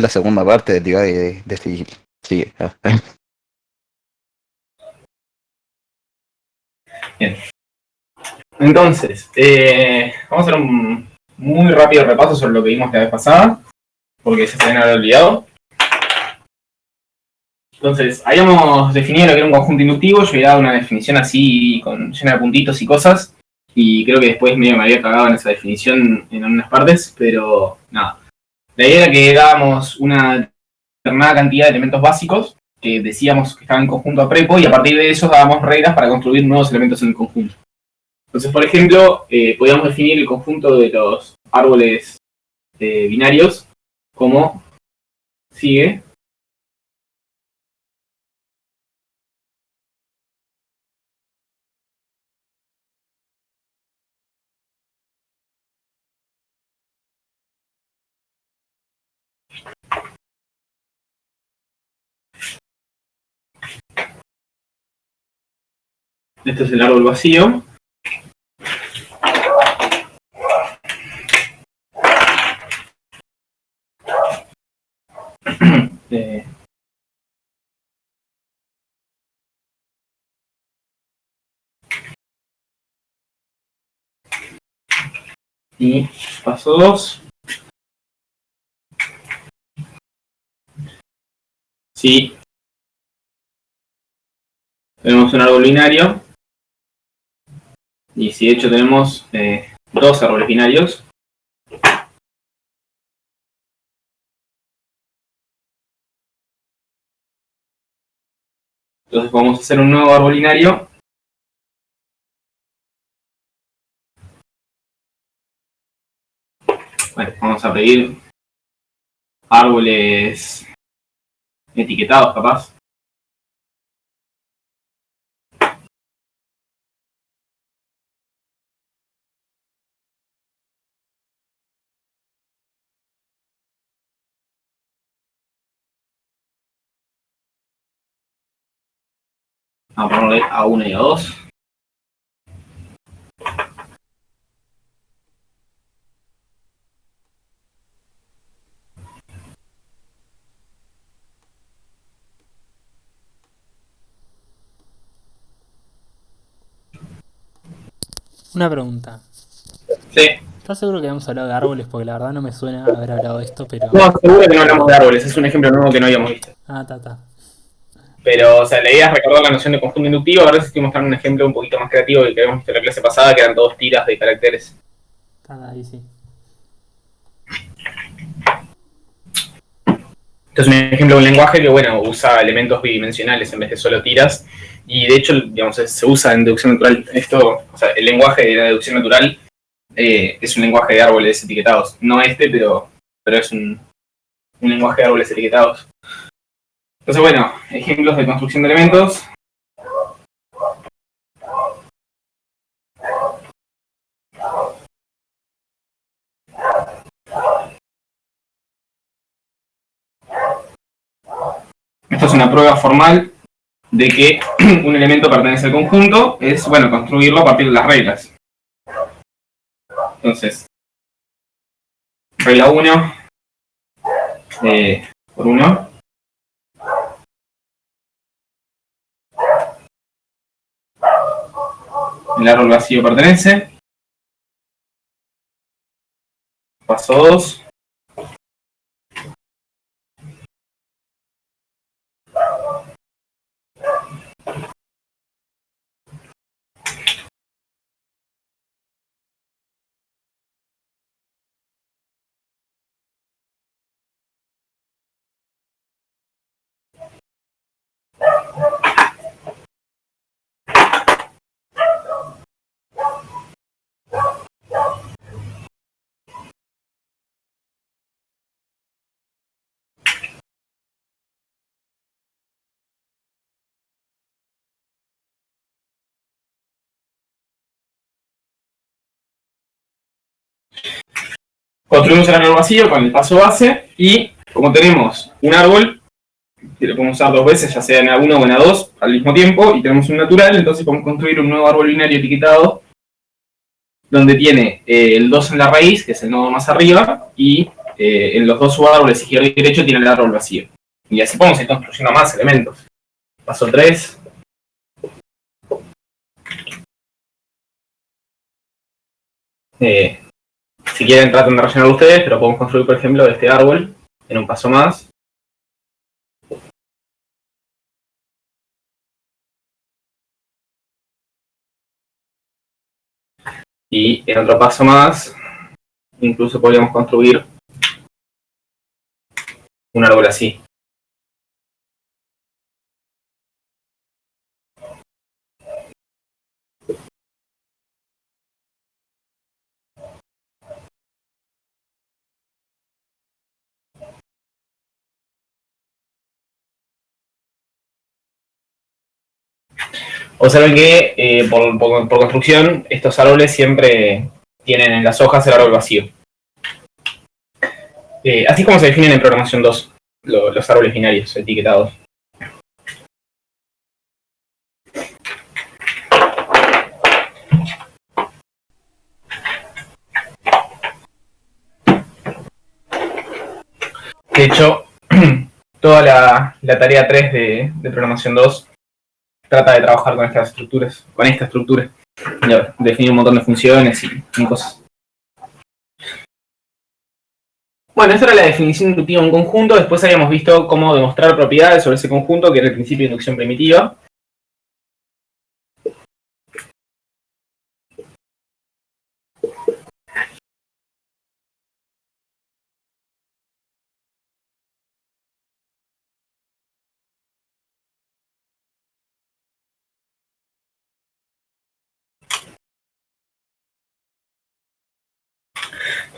la segunda parte del divague de este sigue. Bien. Entonces, vamos a hacer un muy rápido repaso sobre lo que vimos la vez pasada, porque ya se habían olvidado. Entonces, habíamos definido lo que era un conjunto inductivo. Yo había dado una definición así, llena de puntitos y cosas, y creo que después medio me había cagado en esa definición en algunas partes, pero nada. La idea era que dábamos una determinada cantidad de elementos básicos, que decíamos que estaban en conjunto a prepo, y a partir de eso dábamos reglas para construir nuevos elementos en el conjunto. Entonces, por ejemplo, podíamos definir el conjunto de los árboles binarios como sigue. Este es el árbol vacío. Y paso 2. Si tenemos un árbol binario, y si de hecho tenemos dos árboles binarios, entonces podemos hacer un nuevo árbol binario Bueno, vamos a pedir árboles etiquetados, capaz. Vamos a ponerle A1 y A2. Una pregunta. Sí. ¿Estás seguro que habíamos hablado de árboles? Porque la verdad no me suena haber hablado de esto, pero... No, seguro que no hablamos de árboles, es un ejemplo nuevo que no habíamos visto. Ah, ta. Pero, o sea, la idea es recordar la noción de conjunto inductivo. Ahora sí estoy mostrando un ejemplo un poquito más creativo que habíamos visto en la clase pasada, que eran todos tiras de caracteres. Ahí sí. Este es un ejemplo de un lenguaje que, bueno, usa elementos bidimensionales en vez de solo tiras. Y de hecho, digamos, se usa en deducción natural. Esto, o sea, el lenguaje de la deducción natural es un lenguaje de árboles etiquetados. No este, pero es un lenguaje de árboles etiquetados. Entonces, bueno, ejemplos de construcción de elementos. Esto es una prueba formal de que un elemento pertenece al conjunto. Es, bueno, construirlo a partir de las reglas. Entonces, regla 1 por 1. El árbol vacío pertenece. Paso 2. Construimos el árbol vacío con el paso base y como tenemos un árbol que lo podemos usar dos veces, ya sea en A1 o en A2 al mismo tiempo, y tenemos un natural, entonces podemos construir un nuevo árbol binario etiquetado donde tiene el 2 en la raíz, que es el nodo más arriba, y en los dos subárboles izquierdo y derecho tiene el árbol vacío. Y así podemos ir construyendo más elementos. Paso 3. Si quieren traten de rellenarlo ustedes, pero podemos construir, por ejemplo, este árbol en un paso más. Y en otro paso más, incluso podríamos construir un árbol así. Observen que por construcción estos árboles siempre tienen en las hojas el árbol vacío. Así es como se definen en programación 2 los árboles binarios etiquetados. De hecho, toda la tarea 3 de programación 2 trata de trabajar con estas estructuras, con esta estructura. Definir un montón de funciones y cosas. Bueno, esta era la definición inductiva de un conjunto. Después habíamos visto cómo demostrar propiedades sobre ese conjunto, que era el principio de inducción primitiva.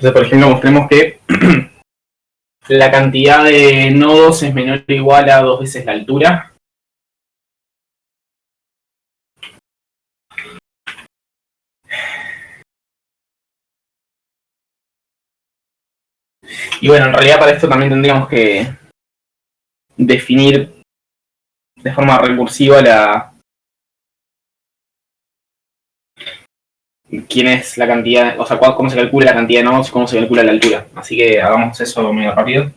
Entonces, por ejemplo, mostremos que la cantidad de nodos es menor o igual a 2 veces la altura. Y bueno, en realidad para esto también tendríamos que definir de forma recursiva quién es la cantidad, o sea, cómo se calcula la cantidad de nodos y cómo se calcula la altura. Así que hagamos eso medio rápido.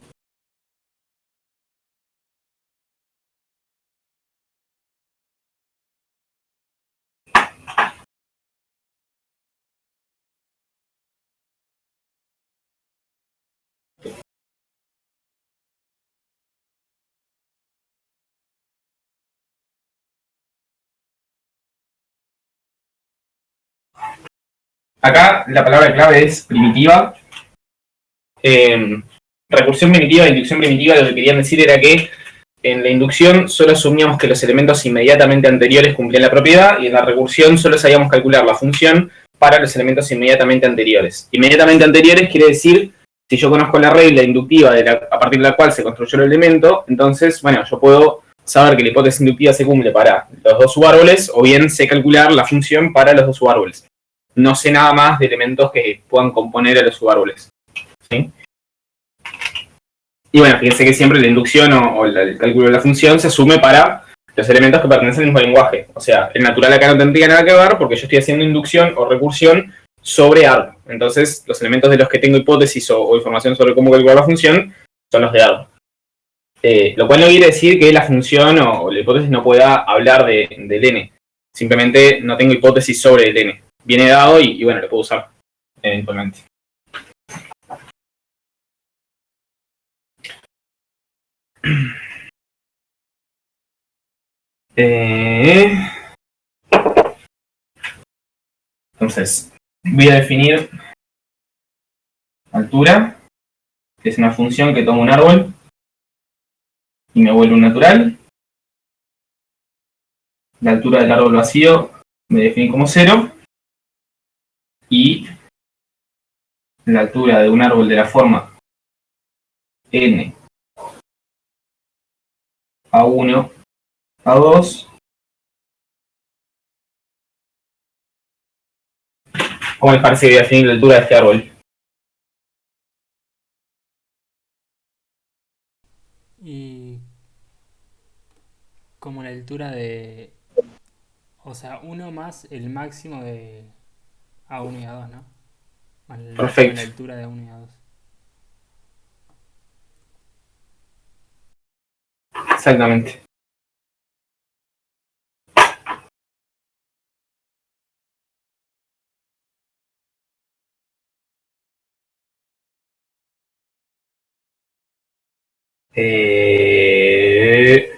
Acá la palabra clave es primitiva. Recursión primitiva e inducción primitiva, lo que querían decir era que en la inducción solo asumíamos que los elementos inmediatamente anteriores cumplían la propiedad, y en la recursión solo sabíamos calcular la función para los elementos inmediatamente anteriores. Inmediatamente anteriores quiere decir, si yo conozco la regla inductiva a partir de la cual se construyó el elemento, entonces, bueno, yo puedo saber que la hipótesis inductiva se cumple para los dos subárboles, o bien sé calcular la función para los dos subárboles. No sé nada más de elementos que puedan componer a los subárboles. ¿Sí? Y bueno, fíjense que siempre la inducción o el cálculo de la función se asume para los elementos que pertenecen al mismo lenguaje. O sea, el natural acá no tendría nada que ver porque yo estoy haciendo inducción o recursión sobre ARG. Entonces, los elementos de los que tengo hipótesis o información sobre cómo calcular la función son los de ARG. Lo cual no quiere decir que la función o la hipótesis no pueda hablar del n. Simplemente no tengo hipótesis sobre el n. Viene dado y bueno, lo puedo usar eventualmente. Entonces, voy a definir altura, que es una función que toma un árbol y me vuelve un natural. La altura del árbol vacío me define como 0. Y la altura de un árbol de la forma n a1 a2. ¿Cómo les parece que voy a definir la altura de este árbol? Y como la altura de... O sea, 1 más el máximo de A1 y A2, ¿no? Más la Perfecto. altura de A1 y A2. Exactamente. Eh...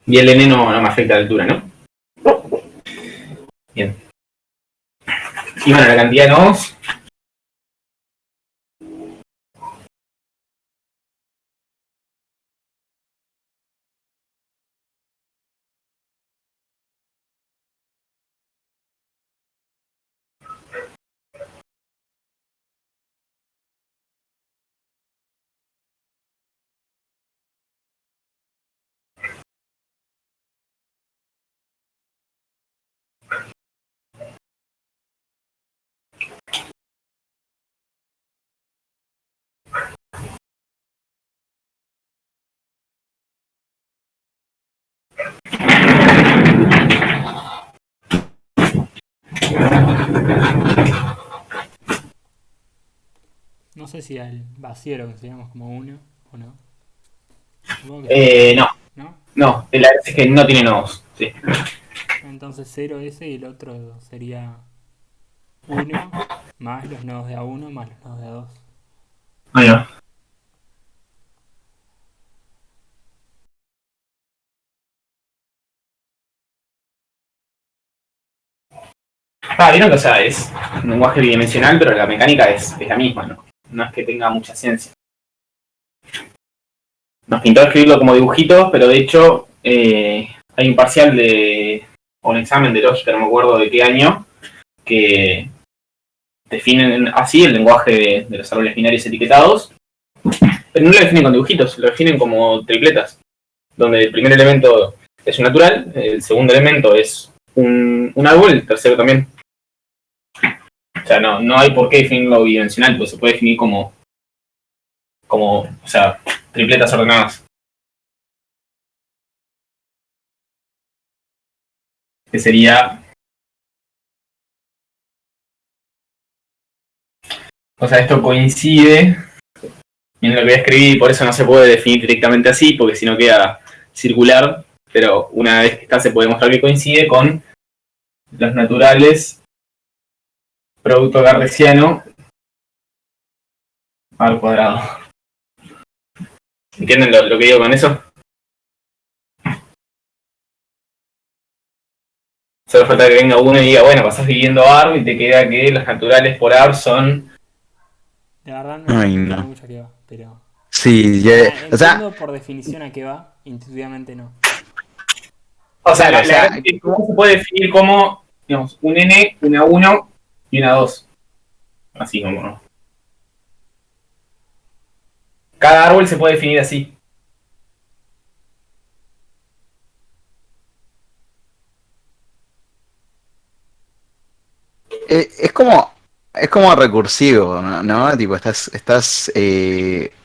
Y el N no me afecta la altura, ¿no? Bien. Y bueno, la cantidad de nodos. No sé si al vacío lo consideramos como 1 o no. Supongo que No. ¿no? No, la verdad es que no tiene nodos. Sí. Entonces 0 ese y el otro sería 1 más los nodos de A1 más los nodos de A2. Ahí va. Vieron que, o sea, es un lenguaje bidimensional, pero la mecánica es la misma, ¿no? No es que tenga mucha ciencia. Nos pintó escribirlo como dibujitos, pero de hecho hay un parcial o un examen de lógica, no me acuerdo de qué año, que definen así el lenguaje de los árboles binarios etiquetados, pero no lo definen con dibujitos, lo definen como tripletas, donde el primer elemento es un natural, el segundo elemento es un árbol, el tercero también. O sea, no hay por qué definirlo bidimensional, pues se puede definir como o sea, tripletas ordenadas. Que sería... O sea, esto coincide en lo que voy a escribir, por eso no se puede definir directamente así, porque si no queda circular, pero una vez que está se puede mostrar que coincide con los naturales producto cartesiano al cuadrado. ¿Entienden lo que digo con eso? Solo falta que venga uno y diga, bueno, pasás viviendo ARB y te queda que los naturales por ARB son... La verdad no Ay, entiendo no. mucho a qué va, pero... Sí, o sea, entiendo por definición a qué va, intuitivamente no. O sea, claro, o sea, ¿cómo se puede definir como, digamos, un N, una 1 y una 2? Así como... Cada árbol se puede definir así. es como recursivo, ¿no? Tipo, estás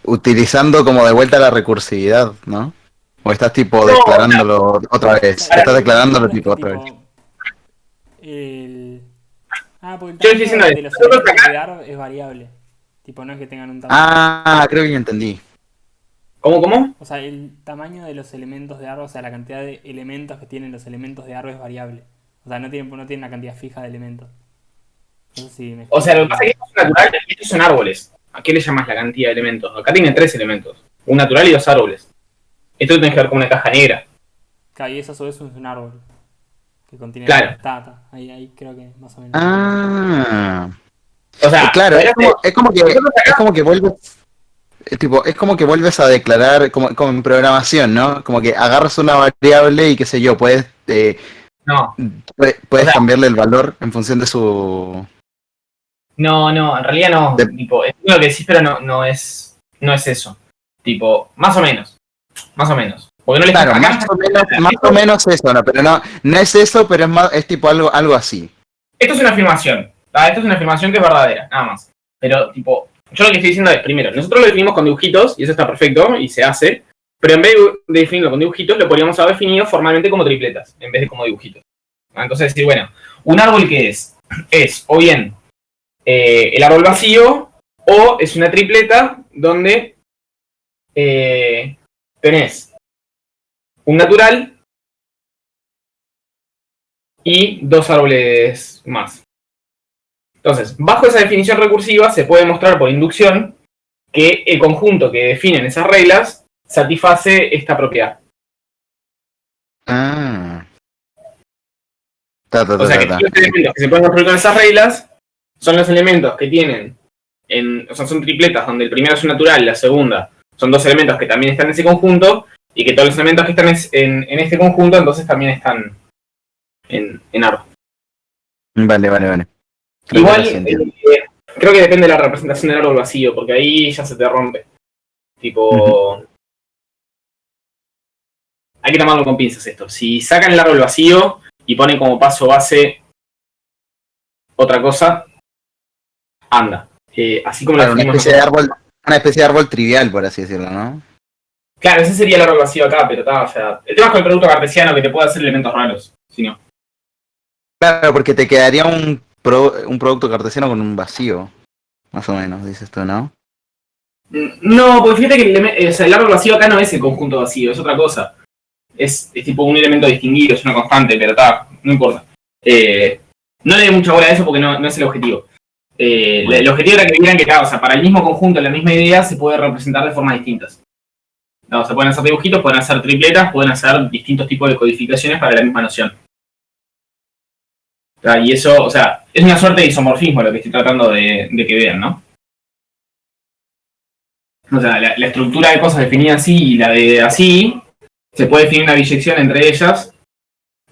utilizando como de vuelta la recursividad, ¿no? O estás tipo No, declarándolo otra vez. Claro, Estás yo lo que declarándolo entiendo es que tipo otra vez. tipo... El... porque el yo estoy diciendo tamaño de los nosotros elementos acá... de ARB es variable. Tipo, no es que tengan un tamaño. Ah, creo que ya entendí. ¿Cómo? O sea, el tamaño de los elementos de árbol, o sea, la cantidad de elementos que tienen los elementos de árbol es variable. O sea, no tienen una cantidad fija de elementos. No sé si me O sea, lo que Mm. pasa es que esto es natural y estos son árboles. ¿A qué le llamas la cantidad de elementos? Acá tiene 3 elementos. Un natural y 2 árboles. Esto tiene que ver con una caja negra. Claro, y eso a su vez es un árbol. Que contiene Claro. data. Ahí creo que más o menos. Ah. O sea, Claro, nosotros es acá... como que vuelves, tipo, es como que vuelves a declarar, como en programación, ¿no? Como que agarras una variable y qué sé yo, No, o puedes sea, cambiarle el valor en función de su... no, en realidad no. de- Tipo, es lo que decís, pero no es eso. Tipo, más o menos. Más o menos. Porque no le Claro, acá no más o menos eso, ¿no? Pero no es eso, pero es tipo algo así. esto es una afirmación. Esto es una afirmación que es verdadera, nada más. Pero, tipo, yo lo que estoy diciendo es, primero, nosotros lo definimos con dibujitos, y eso está perfecto, y se hace, Pero en vez de definirlo con dibujitos, lo podríamos haber definido formalmente como tripletas, en vez de como dibujitos. Entonces decir, bueno, un árbol que es o bien el árbol vacío, o es una tripleta donde tenés un natural y dos árboles más. Entonces, bajo esa definición recursiva se puede mostrar por inducción que el conjunto que definen esas reglas satisface esta propiedad. Ah. O sea que los elementos que se pueden construir con esas reglas son los elementos que tienen, o sea, son tripletas donde el primero es un natural y la segunda son dos elementos que también están en ese conjunto, y que todos los elementos que están en este conjunto entonces también están en árbol. Vale. Igual, creo que depende de la representación del árbol vacío, porque ahí ya se te rompe. Tipo, hay que tomarlo con pinzas esto. Si sacan el árbol vacío y ponen como paso base otra cosa, anda. Así como Claro, lo definimos nosotros. una especie de árbol trivial, por así decirlo, ¿no? Claro, ese sería el árbol vacío acá, pero está, o sea, el tema es con el producto cartesiano que te puede hacer elementos raros, si no. Claro, porque te quedaría un producto cartesiano con un vacío, más o menos, dices tú, ¿no? No, porque fíjate que el árbol vacío acá no es el conjunto vacío, es otra cosa. Es tipo un elemento distinguido, es una constante, pero está, no importa. No le dé mucha bola a eso porque no es el objetivo. El objetivo era que vieran que, claro, o sea, para el mismo conjunto, la misma idea se puede representar de formas distintas. No, se pueden hacer dibujitos, pueden hacer tripletas, pueden hacer distintos tipos de codificaciones para la misma noción. Y eso, o sea, es una suerte de isomorfismo lo que estoy tratando de que vean, ¿no? O sea, la estructura de cosas definida así y la de así, se puede definir una biyección entre ellas,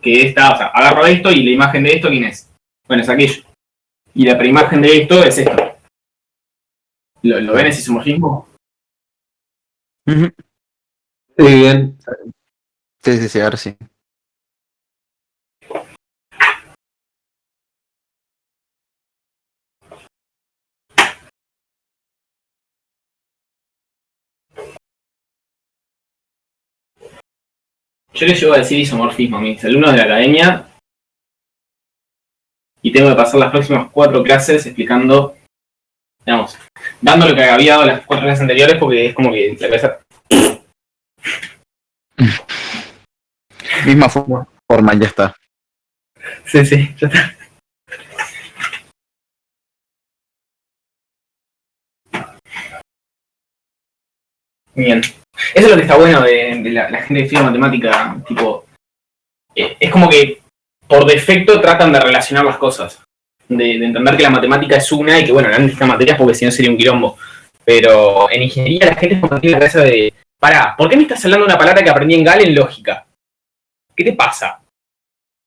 que esta, o sea, agarro esto y la imagen de esto, ¿quién es? Bueno, es aquello. Y la preimagen de esto es esto. ¿Lo ven ese isomorfismo? Sí, bien. Sí, ahora sí. Yo les llevo a decir isomorfismo a mis alumnos de la academia y tengo que pasar las próximas 4 clases explicando, digamos, dando lo que había dado las 4 clases anteriores porque es como que la cabeza... Misma forma, ya está. Sí, ya está. Bien. Eso es lo que está bueno de la gente que estudia matemática, tipo, es como que por defecto tratan de relacionar las cosas, de entender que la matemática es una y que, bueno, no necesitan materias porque si no sería un quilombo. Pero en ingeniería la gente es como tiene la cabeza de, pará, ¿por qué me estás hablando de una palabra que aprendí en GAL en lógica? ¿Qué te pasa?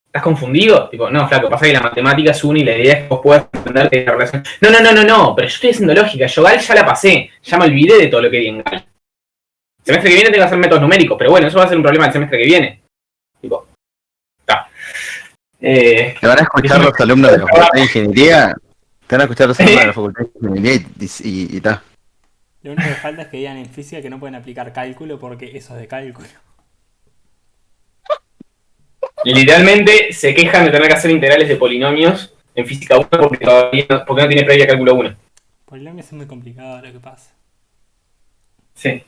¿Estás confundido? Tipo, no, flaco, pasa que la matemática es una y la idea es que vos puedas entender que la relación... No, pero yo estoy haciendo lógica, yo GAL ya la pasé, ya me olvidé de todo lo que vi en GAL. El semestre que viene tengo que hacer métodos numéricos, pero bueno, eso va a ser un problema el semestre que viene. Tipo, está. ¿Te van a escuchar los alumnos de la Facultad de Ingeniería? Te van a escuchar los alumnos de la Facultad de Ingeniería y ta. Lo único que falta es que digan en física que no pueden aplicar cálculo porque eso es de cálculo. Literalmente se quejan de tener que hacer integrales de polinomios en física 1 porque no tiene previa cálculo 1. Polinomios es muy complicado lo que pasa. Sí.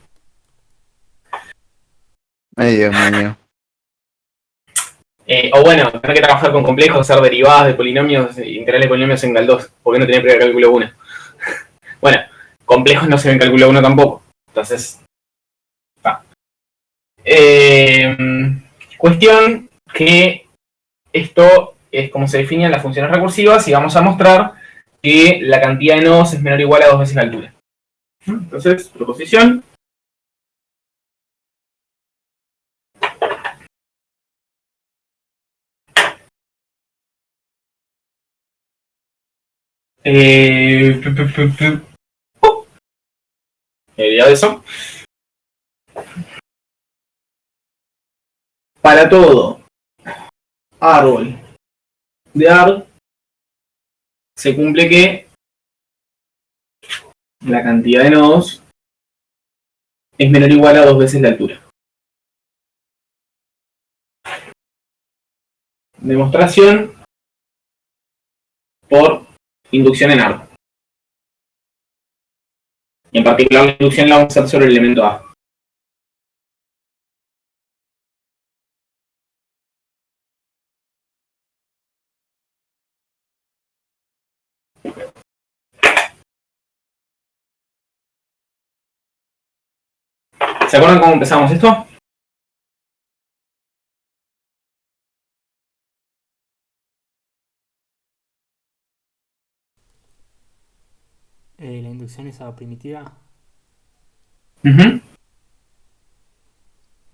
Ay, Dios mío. O bueno, tener que trabajar con complejos, hacer derivadas de polinomios, integrales de polinomios en GAL 2, porque no tiene previa cálculo 1. Bueno, complejos no se ven en cálculo 1 tampoco. Entonces, va. Cuestión que esto es como se definen las funciones recursivas y vamos a mostrar que la cantidad de nodos es menor o igual a 2 veces la altura. Entonces, proposición. De eso. Para todo árbol de ARG se cumple que la cantidad de nodos es menor o igual a 2 veces la altura. demostración por inducción en ARP. Y en particular la inducción la vamos a hacer sobre el elemento A. ¿Se acuerdan cómo empezamos esto? La inducción esa primitiva. Uh-huh.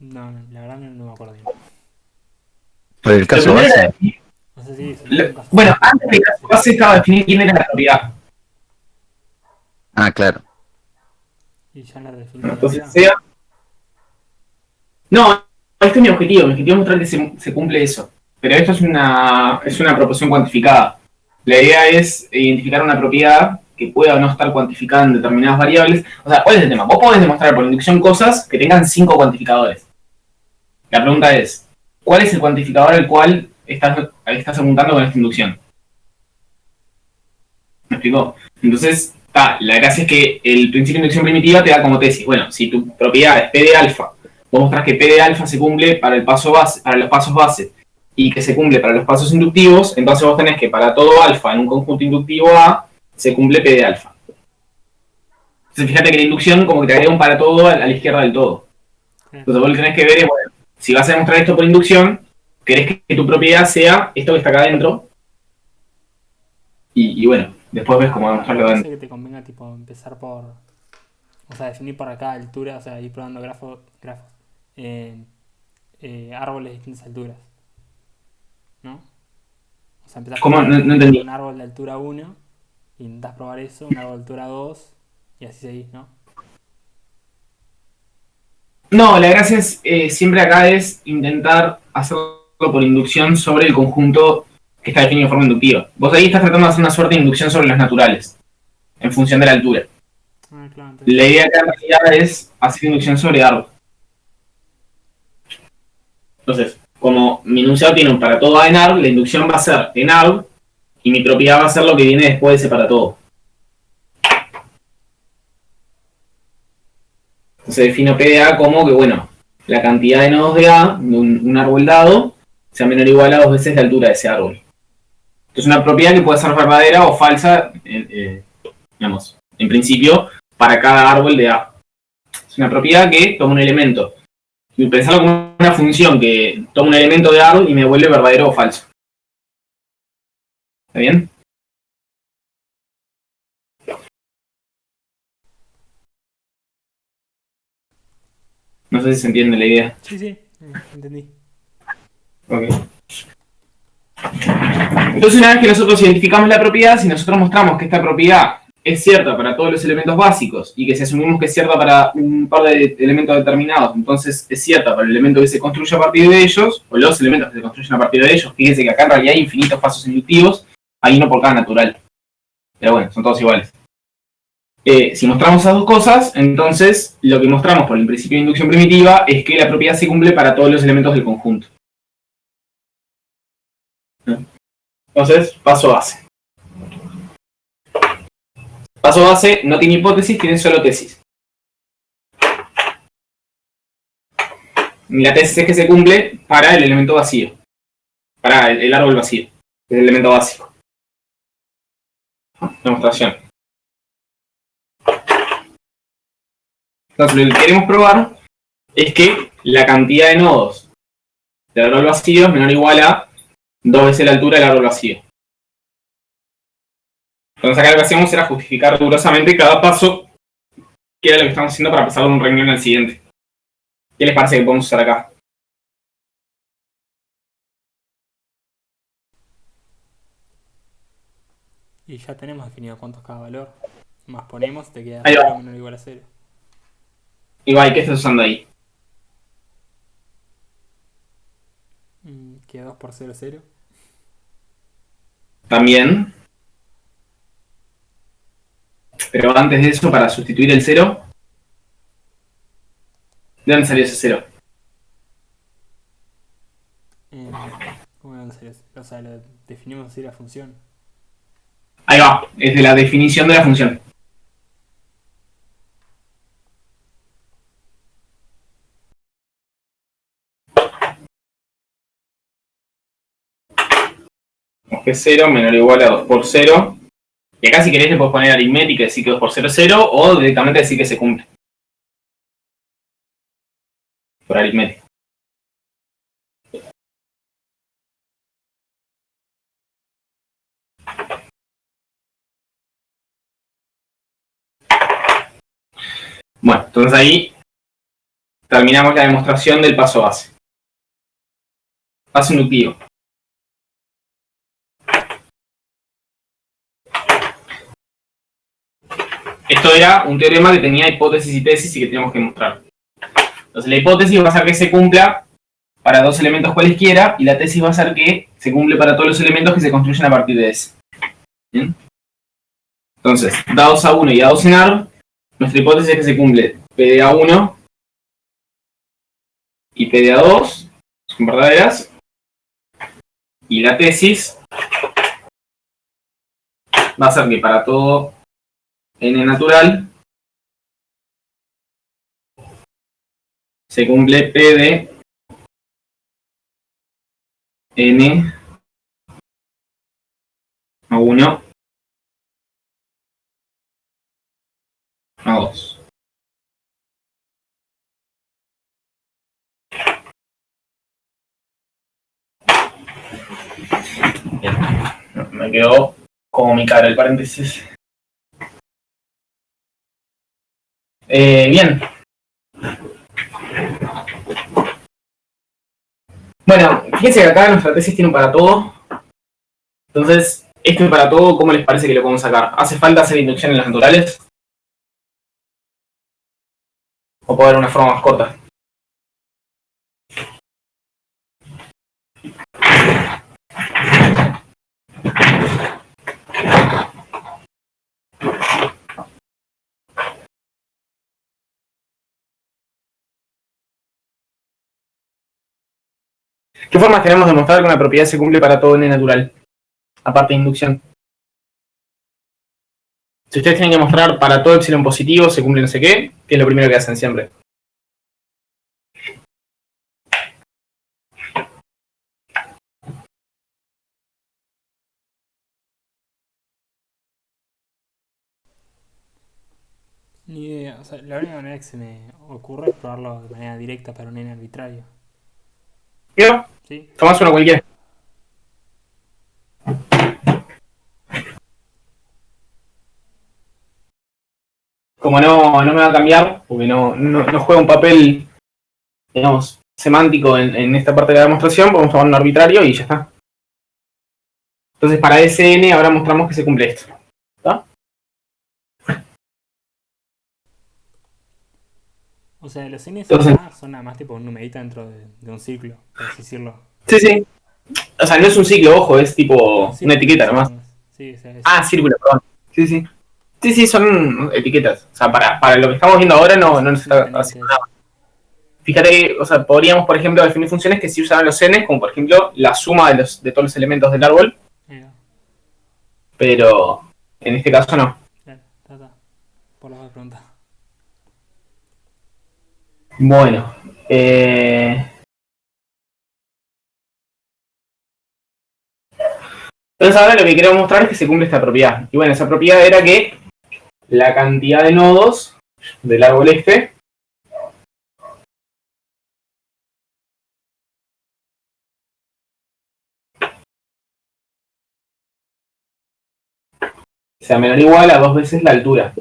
No, la verdad no me acuerdo bien. Por el caso base. No sé si Bueno, antes del caso base estaba definido quién era la propiedad. Ah, claro. Y ya la definición. Entonces sea... No, este es mi objetivo. Mi objetivo es mostrar que se cumple eso. Pero esto es una proporción cuantificada. La idea es identificar una propiedad que pueda o no estar cuantificada en determinadas variables. O sea, ¿cuál es el tema? Vos podés demostrar por inducción cosas que tengan 5 cuantificadores. La pregunta es, ¿cuál es el cuantificador al cual estás apuntando con esta inducción? ¿Me explicó? Entonces, la gracia es que el principio de inducción primitiva te da como tesis. Bueno, si tu propiedad es P de alfa, vos mostrás que P de alfa se cumple para el paso base, para los pasos base, y que se cumple para los pasos inductivos, entonces vos tenés que para todo alfa en un conjunto inductivo A, se cumple P de alfa. Entonces fíjate que la inducción como que te agrega un para todo a la izquierda del todo. Entonces vos lo que tenés que ver es, bueno, si vas a demostrar esto por inducción, querés que tu propiedad sea esto que está acá adentro, y bueno, después ves cómo demostrarlo adentro. Que te convenga tipo empezar por, o sea, definir por acá altura, o sea, ir probando grafos, árboles de distintas alturas, ¿no? O sea, empezás ¿Cómo? por No entendí. un árbol de altura 1, y intentás probar eso, un árbol de altura 2, y así seguís, ¿no? No, la gracia es, siempre acá es intentar hacerlo por inducción sobre el conjunto que está definido de forma inductiva. Vos ahí estás tratando de hacer una suerte de inducción sobre los naturales, en función de la altura. Ah, claro, entonces... La idea acá en realidad es hacer inducción sobre árbol. Entonces, como mi enunciado tiene un para todo A en ARB, la inducción va a ser en ARB, y mi propiedad va a ser lo que viene después de ese para todo. Entonces defino P de A como que, bueno, la cantidad de nodos de A, de un árbol dado, sea menor o igual a 2 veces la altura de ese árbol. Entonces una propiedad que puede ser verdadera o falsa, digamos, en principio, para cada árbol de A. Es una propiedad que toma un elemento. Y pensarlo como una función que toma un elemento de árbol y me devuelve verdadero o falso. ¿Está bien? No sé si se entiende la idea. Sí, entendí. Ok. Entonces una vez que nosotros identificamos la propiedad, si nosotros mostramos que esta propiedad es cierta para todos los elementos básicos y que si asumimos que es cierta para un par de elementos determinados, entonces es cierta para el elemento que se construye a partir de ellos, o los elementos que se construyen a partir de ellos. Fíjense que acá en realidad hay infinitos pasos inductivos, hay uno por cada natural. Pero bueno, son todos iguales. Si mostramos esas dos cosas, entonces lo que mostramos por el principio de inducción primitiva es que la propiedad se cumple para todos los elementos del conjunto. Entonces, paso base. Paso base no tiene hipótesis, tiene solo tesis. La tesis es que se cumple para el elemento vacío. Para el árbol vacío, que es el elemento básico. Demostración. Entonces, lo que queremos probar es que la cantidad de nodos del árbol vacío es menor o igual a 2 veces la altura del árbol vacío. Entonces acá lo que hacemos era justificar rigurosamente cada paso, que era lo que estamos haciendo para pasar de un renglón al siguiente. ¿Qué les parece que podemos usar acá? Y ya tenemos definido cuánto es cada valor. Más ponemos, te queda Ahí va. 0 menor o igual a 0. Igual, ¿qué estás usando ahí? Queda 2 por 0, 0. También. Pero antes de eso, para sustituir el 0, ¿de dónde salió ese 0? Bueno, o sea, lo definimos así la función. Ahí va, es de la definición de la función. Que 0 menor o igual a 2 por 0. Y acá si querés le puedes poner aritmética y decir que 2 por 0 es 0 o directamente decir que se cumple. Por aritmética. Bueno, entonces ahí terminamos la demostración del paso base. Paso inductivo. Esto era un teorema que tenía hipótesis y tesis y que teníamos que mostrar. Entonces la hipótesis va a ser que se cumpla para dos elementos cualesquiera y la tesis va a ser que se cumple para todos los elementos que se construyen a partir de ese. ¿Bien? Entonces, dados A1 y A2 en ARB, nuestra hipótesis es que se cumple P de A1 y P de A2, son verdaderas, y la tesis va a ser que para todo n natural se cumple P de n A1 A2. Bien. Me quedó como mi cara el paréntesis. Bien. Bueno, fíjense que acá nuestra tesis tiene un para todo. Entonces, este para todo, ¿cómo les parece que lo podemos sacar? ¿Hace falta hacer inducción en las naturales? ¿O puede haber una forma más corta? ¿Qué formas tenemos de mostrar que una propiedad se cumple para todo n natural? Aparte de inducción. Si ustedes tienen que mostrar para todo epsilon positivo se cumple no sé qué, que es lo primero que hacen siempre. Ni idea, o sea, la única manera que se me ocurre es probarlo de manera directa para un n arbitrario. ¿Yo? ¿Sí? Tomás uno cualquiera. Como no me va a cambiar, porque no juega un papel, digamos, semántico en esta parte de la demostración, podemos tomar un arbitrario y ya está. Entonces para ese n ahora mostramos que se cumple esto. ¿Está? O sea, los n's Entonces, acá son nada más tipo un numerito dentro de un círculo, por así decirlo. sí. O sea, no es un ciclo, ojo, es tipo Sí, una etiqueta nomás. Sí, o sea, Ah, círculo, perdón. Sí. Sí, son etiquetas. O sea, para lo que estamos viendo ahora no nos está haciendo nada. Fíjate que, o sea, podríamos, por ejemplo, definir funciones que sí usaran los n, como por ejemplo la suma de todos los elementos del árbol, pero en este caso no. Está. Por las dos preguntas. Bueno, entonces ahora lo que queremos mostrar es que se cumple esta propiedad. Y bueno, esa propiedad era que la cantidad de nodos del árbol este sea menor o igual a 2 veces la altura.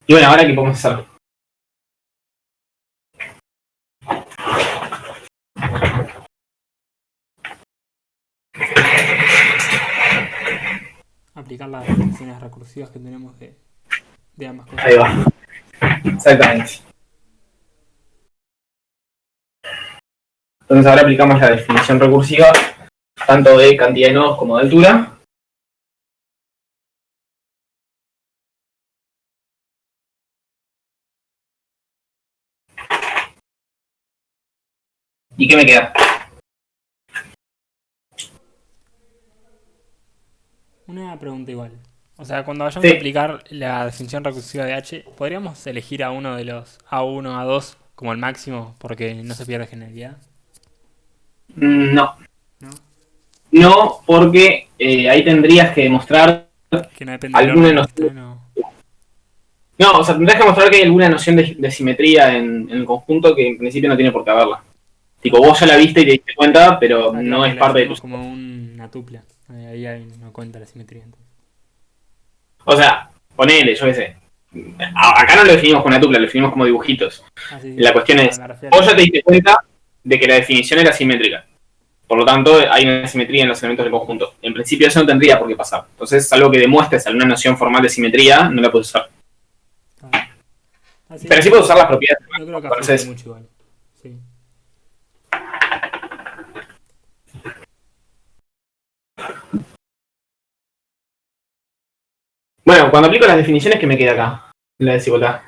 Y bueno, ahora ¿qué podemos hacer? Aplicar las definiciones recursivas que tenemos de ambas cosas. Ahí va. Exactamente. Entonces ahora aplicamos la definición recursiva tanto de cantidad de nodos como de altura. ¿Y qué me queda? Una pregunta igual. O sea, cuando vayamos Sí. a aplicar la definición recursiva de H, ¿podríamos elegir a uno de los A1, A2 como el máximo porque no se pierde generalidad? No. ¿No? No, porque ahí tendrías que demostrar Que no depende del alguna orden en el que noción. están o... No, o sea, tendrías que mostrar que hay alguna noción de simetría en el conjunto que en principio no tiene por qué haberla. Tipo, vos ya la viste y te diste cuenta, pero Ah, no claro, es la parte de tu... definimos como una tupla. Ahí no cuenta la simetría entonces. O sea, ponele, yo qué sé. Acá no lo definimos con una tupla, lo definimos como dibujitos. Ah, sí, sí. La cuestión es, Me refiero vos a... ya te diste cuenta de que la definición era simétrica. Por lo tanto, hay una simetría en los elementos del conjunto. En principio eso no tendría por qué pasar. Entonces, salvo que demuestres alguna noción formal de simetría, no la puedes usar. Ah, sí, Pero sí puedes usar las propiedades. no creo que afecte Entonces, mucho igual. Sí. bueno, cuando aplico las definiciones, ¿qué me queda acá? La desigualdad.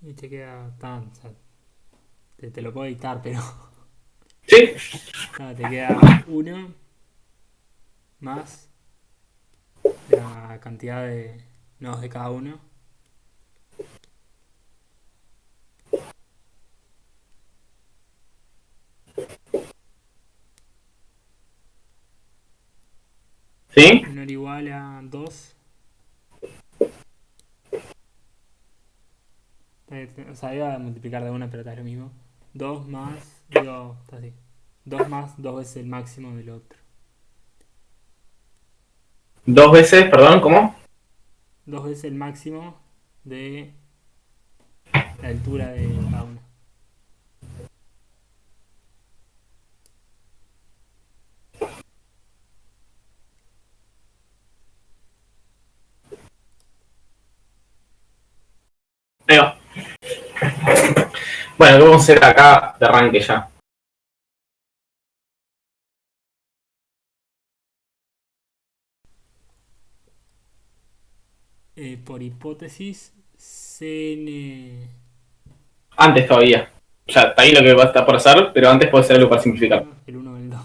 Y te queda tan... O sea, te lo puedo dictar, pero... ¿Sí? Nada, te queda 1 más la cantidad de nodos de cada uno. ¿Sí? Menor o igual a 2. O sea, iba a multiplicar de una, pero está lo mismo. 2 más... Digo, está así. 2 más 2 veces el máximo del otro. Dos veces, perdón, ¿cómo? 2 veces el máximo de la altura de cada uno. Ahí va. Bueno, ¿qué vamos a hacer acá de arranque ya? Por hipótesis, Cn... Antes todavía. Ya, está ahí lo que va a estar por hacer, pero antes puede ser algo para simplificar. El 1 o el 2.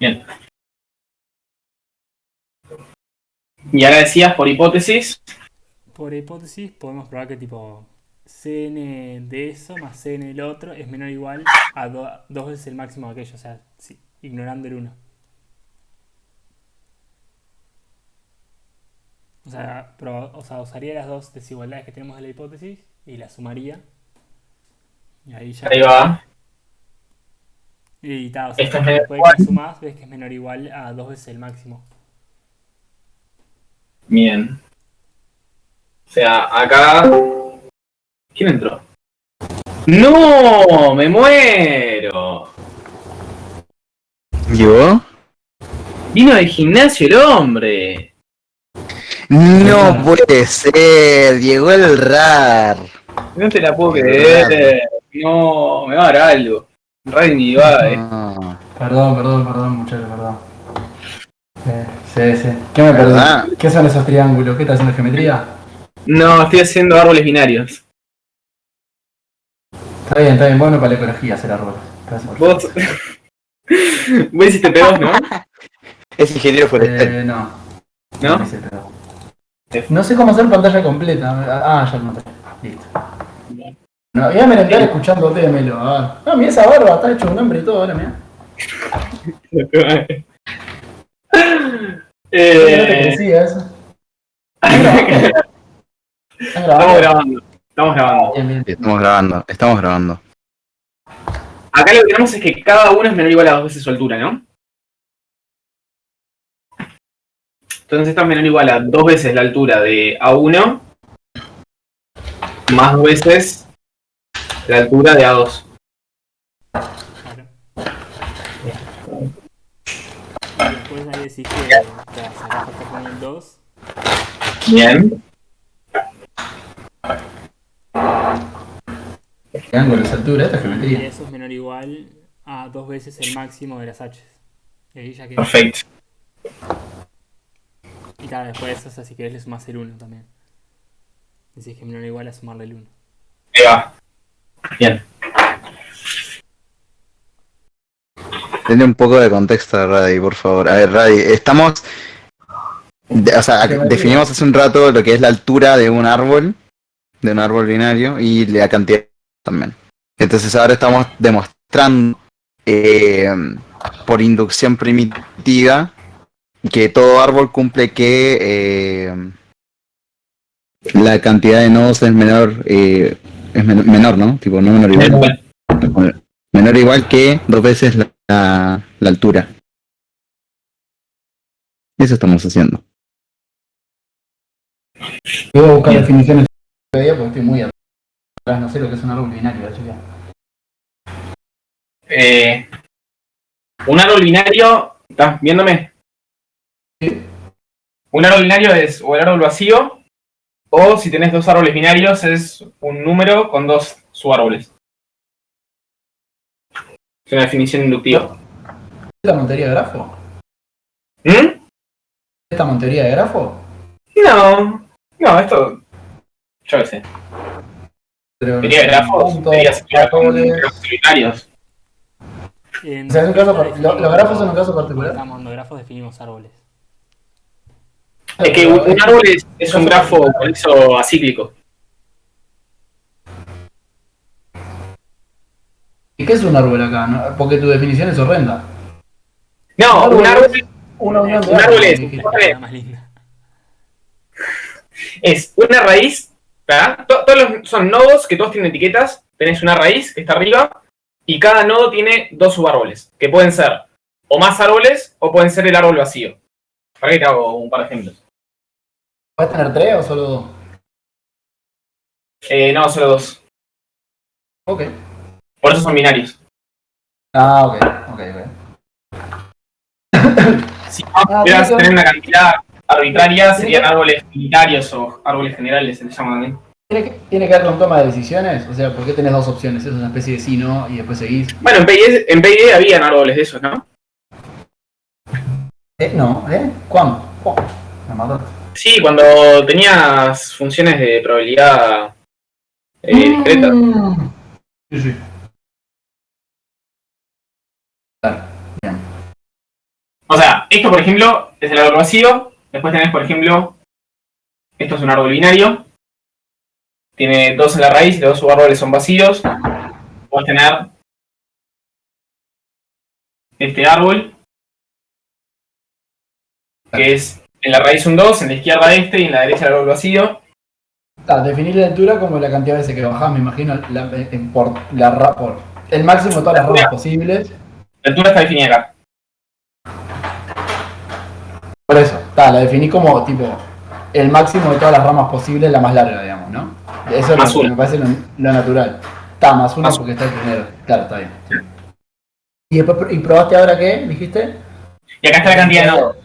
Bien. Y ahora decías, por hipótesis, Por hipótesis, podemos probar que tipo Cn de eso más Cn del otro es menor o igual a 2 veces el máximo de aquello. O sea, sí, ignorando el 1. O sea, usaría las dos desigualdades que tenemos de la hipótesis y las sumaría. Y ahí ya. ahí va. Y tal, o sea, Esto es medio después de igual. que las sumás, ves que es menor o igual a 2 veces el máximo. Bien. O sea, acá... ¿Quién entró? ¡No! ¡Me muero! ¿Yo? Vino del gimnasio el hombre. No puede ser, llegó el RAR. No te la puedo creer. No, me va a dar algo. Radio ni va, No. Perdón, muchachos, perdón. Sí. ¿Qué me perdí? ¿Verdad? ¿Qué son esos triángulos? ¿Qué estás haciendo geometría? No, estoy haciendo árboles binarios. Está bien, bueno para la ecología hacer árboles. Gracias. Vos... Vos hiciste P2, ¿no? Es ingeniero forestal. No. ¿No? hice pedo. No sé cómo hacer pantalla completa. Ya lo noté. Listo. No, voy a merendar escuchándote, Melo. A ver. No, mira esa barba, está hecho un hombre y todo, ahora mira. No te crecía eso. ¿Están grabando? Estamos grabando. Bien. Estamos grabando. Acá lo que tenemos es que cada uno es menor o igual a 2 veces su altura, ¿no? Entonces esta es menor o igual a 2 veces la altura de A1 más 2 veces la altura de A2. Claro. Y después ahí decís que te sacás factor con el 2. Bien. Quedan con las alturas, esta Y geometría. eso es menor o igual a 2 veces el máximo de las H. Y ahí ya queda. Perfecto. Y claro, después, o sea, si querés le sumás el 1 también. Decís que es menor o igual a sumarle el 1. Ahí va. Bien. Denle un poco de contexto a Radi, por favor. A ver, Radi, estamos... o sea, definimos hace un rato lo que es la altura de un árbol binario, y la cantidad también. Entonces ahora estamos demostrando por inducción primitiva que todo árbol cumple que la cantidad de nodos es menor, menor, ¿no? Tipo, no menor igual. Menor o igual que 2 veces la altura. Eso estamos haciendo. Yo voy a buscar definiciones de Wikipedia porque estoy muy atrás, no sé lo que es un árbol binario, chica. Un árbol binario, ¿estás viéndome? Sí. Un árbol binario es o el árbol vacío, o si tenés 2 árboles binarios es un número con 2 subárboles. Es una definición inductiva. ¿Es la montería de grafo? ¿Mm? ¿Esta montería de grafo? No, esto... Yo qué sé. Pero Teoría de grafos, puntos, debería ser con factores. grafos binarios. En O sea, es un caso definición los grafos son un caso cuando particular. estamos dando grafos definimos árboles. Es que un árbol es un grafo, por eso, acíclico. ¿Y qué es un árbol acá? ¿No? Porque tu definición es horrenda. No, un árbol Una unión de un árbol árboles, es- dijiste. La palabra más linda. es una raíz, ¿verdad? Todos son nodos que todos tienen etiquetas. Tenés una raíz que está arriba y cada nodo tiene 2 subárboles, que pueden ser o más árboles o pueden ser el árbol vacío. Para que te hago un par de ejemplos. ¿Puedes tener 3 o solo 2? No, solo 2. Ok. Por eso son binarios. Ah, ok. Si Ah, quieras tiene que tener ver- una cantidad arbitraria, Tiene serían que- árboles unitarios o árboles generales, se les llama también. ¿Tiene que ver con toma de decisiones? O sea, ¿por qué tenés 2 opciones? Es una especie de sí, no, y después seguís. Bueno, en PID habían árboles de esos, ¿no? No, ¿Cuándo? Oh, me mataste. Sí, cuando tenías funciones de probabilidad discreta. Sí. Claro, bien. O sea, esto por ejemplo es el árbol vacío. Después tenés, por ejemplo, esto es un árbol binario. Tiene 2 en la raíz y los 2 subárboles son vacíos. Puedes tener este árbol, que es en la raíz un 2, en la izquierda este y en la derecha el árbol vacío. Definir la altura como la cantidad de veces que bajás, me imagino, por el máximo de todas las ramas posibles. La altura está definida acá. Por eso, la definí como tipo el máximo de todas las ramas posibles, la más larga, digamos, ¿no? Eso es Más lo que una. me parece lo natural. Más una Más porque está el primero. Claro, está bien. Sí. ¿Y después y probaste ahora qué? ¿Dijiste? Y acá está la cantidad de nodos.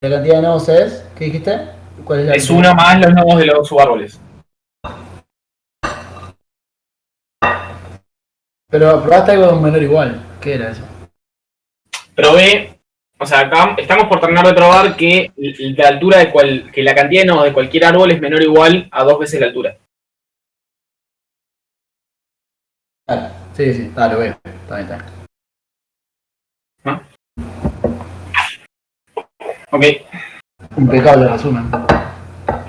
La cantidad de nodos es, ¿qué dijiste? ¿Cuál es la Es 1 más los nodos de los subárboles. Pero probaste algo de un menor igual. ¿Qué era eso? Probé, o sea, acá estamos por terminar de probar que la altura que la cantidad de nodos de cualquier árbol es menor o igual a 2 veces la altura. Claro, sí, lo veo. Está bien. ¿No? Ok. Impecable resumen.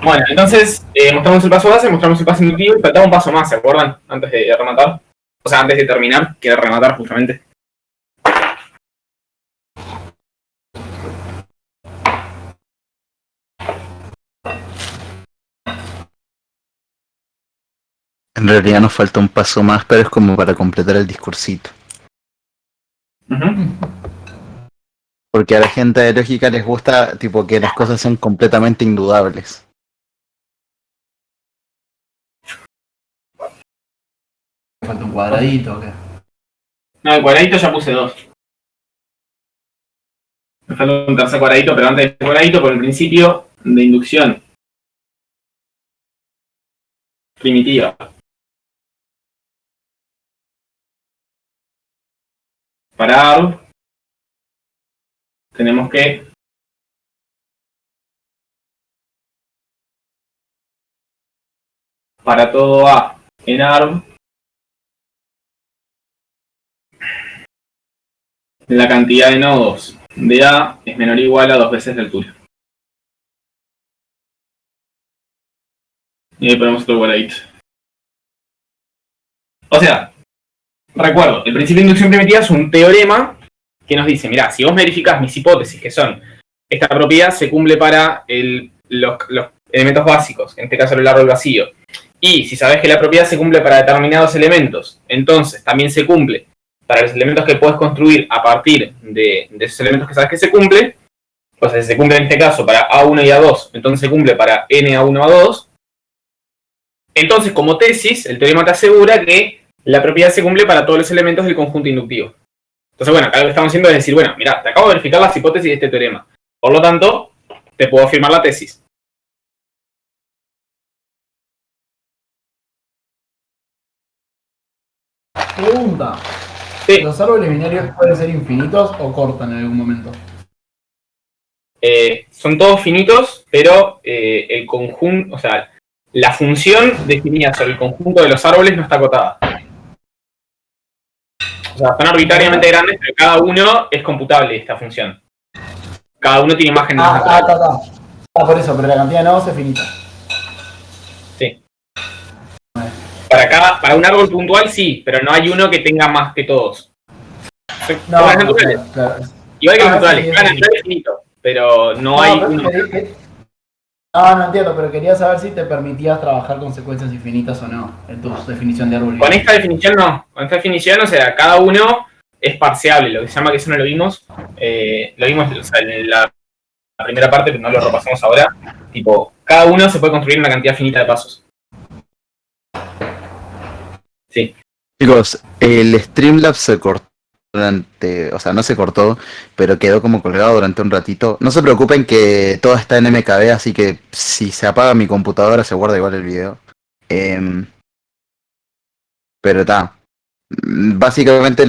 Bueno, entonces mostramos el paso base, mostramos el paso inductivo y faltaba un paso más, ¿se acuerdan? Antes de rematar. O sea, antes de terminar, que era rematar justamente. En realidad nos falta un paso más, pero es como para completar el discursito. Ujú. Porque a la gente de lógica les gusta tipo que las cosas sean completamente indudables. Me falta un cuadradito, ¿o qué? No, el cuadradito ya puse 2. Me falta un tercer cuadradito, pero antes del cuadradito, por el principio de inducción primitiva. Para ARB, tenemos que para todo A en ARB, la cantidad de nodos de A es menor o igual a 2 veces la altura. Y ahí ponemos otro cuadradito. O sea, recuerdo, el principio de inducción primitiva es un teorema que nos dice, mirá, si vos verificás mis hipótesis, que son, esta propiedad se cumple para los elementos básicos, en este caso el árbol vacío, y si sabés que la propiedad se cumple para determinados elementos, entonces también se cumple para los elementos que puedes construir a partir de esos elementos que sabes que se cumple, o sea, si se cumple en este caso para A1 y A2, entonces se cumple para N-A1 A2, entonces como tesis, el teorema te asegura que la propiedad se cumple para todos los elementos del conjunto inductivo. Entonces, bueno, acá lo que estamos haciendo es decir, bueno, mira, te acabo de verificar las hipótesis de este teorema. Por lo tanto, te puedo afirmar la tesis. Pregunta. Sí. ¿Los árboles binarios pueden ser infinitos o cortan en algún momento? Son todos finitos, pero el conjunto, o sea, la función definida sobre el conjunto de los árboles no está acotada. O sea, son arbitrariamente grandes, pero cada uno es computable esta función. Cada uno tiene imagen de Está. Por eso, pero la cantidad de nodos es finita. Sí. Para un árbol puntual sí, pero no hay uno que tenga más que todos. No, claro. Igual que los naturales, cada natural es finito, pero no hay uno. No entiendo, pero quería saber si te permitías trabajar con secuencias infinitas o no, en tu definición de árbol. Con esta definición no. Con esta definición, o sea, cada uno es parciable, lo que se llama, que eso no lo vimos. Lo vimos, o sea, en la primera parte, pero no lo repasamos ahora. Tipo, cada uno se puede construir una cantidad finita de pasos. Sí. Chicos, el Streamlabs se cortó durante, o sea, no se cortó, pero quedó como colgado durante un ratito. No se preocupen que todo está en MKB, así que si se apaga mi computadora se guarda igual el video. Pero está. Básicamente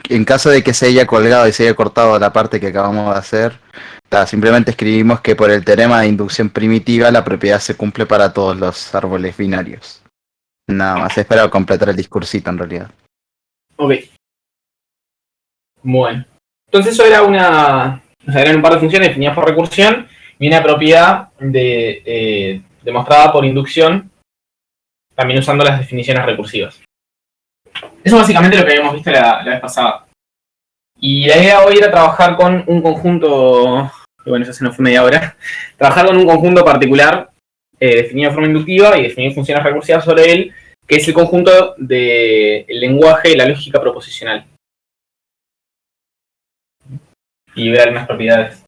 en caso de que se haya colgado y se haya cortado la parte que acabamos de hacer, simplemente escribimos que por el teorema de inducción primitiva la propiedad se cumple para todos los árboles binarios. Nada más, he esperado completar el discursito en realidad. Ok. Bueno. Entonces eso era eran un par de funciones definidas por recursión y una propiedad demostrada por inducción, también usando las definiciones recursivas. Eso básicamente lo que habíamos visto la vez pasada. Y la idea hoy era trabajar con un conjunto, que bueno, eso se nos fue media hora, trabajar con un conjunto particular definido de forma inductiva y definir funciones recursivas sobre él, que es el conjunto del lenguaje de la lógica proposicional. Y ver algunas propiedades.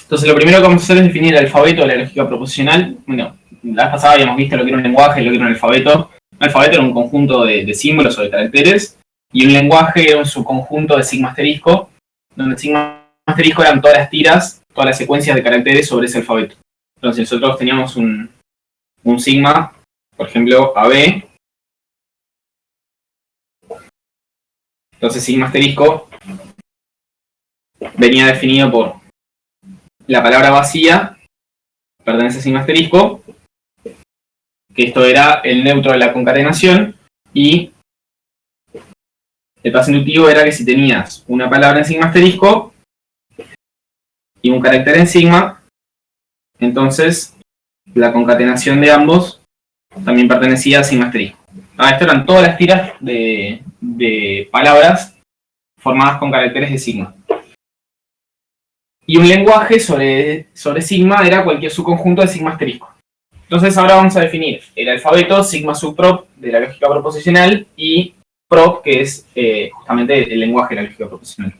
Entonces lo primero que vamos a hacer es definir el alfabeto de la lógica proposicional. Bueno, la vez pasada habíamos visto lo que era un lenguaje y lo que era un alfabeto. Un alfabeto era un conjunto de símbolos o de caracteres, y un lenguaje era un subconjunto de sigma asterisco, donde el sigma asterisco eran todas las tiras, todas las secuencias de caracteres sobre ese alfabeto. Entonces nosotros teníamos un sigma, por ejemplo, AB. Entonces sigma asterisco venía definido por la palabra vacía, pertenece a sigma asterisco, que esto era el neutro de la concatenación, y el paso inductivo era que si tenías una palabra en sigma asterisco y un carácter en sigma, entonces la concatenación de ambos también pertenecía a sigma asterisco. Esto eran todas las tiras de palabras formadas con caracteres de sigma. Y un lenguaje sobre sigma era cualquier subconjunto de sigma asterisco. Entonces ahora vamos a definir el alfabeto, sigma subprop de la lógica proposicional y prop, que es justamente el lenguaje de la lógica proposicional.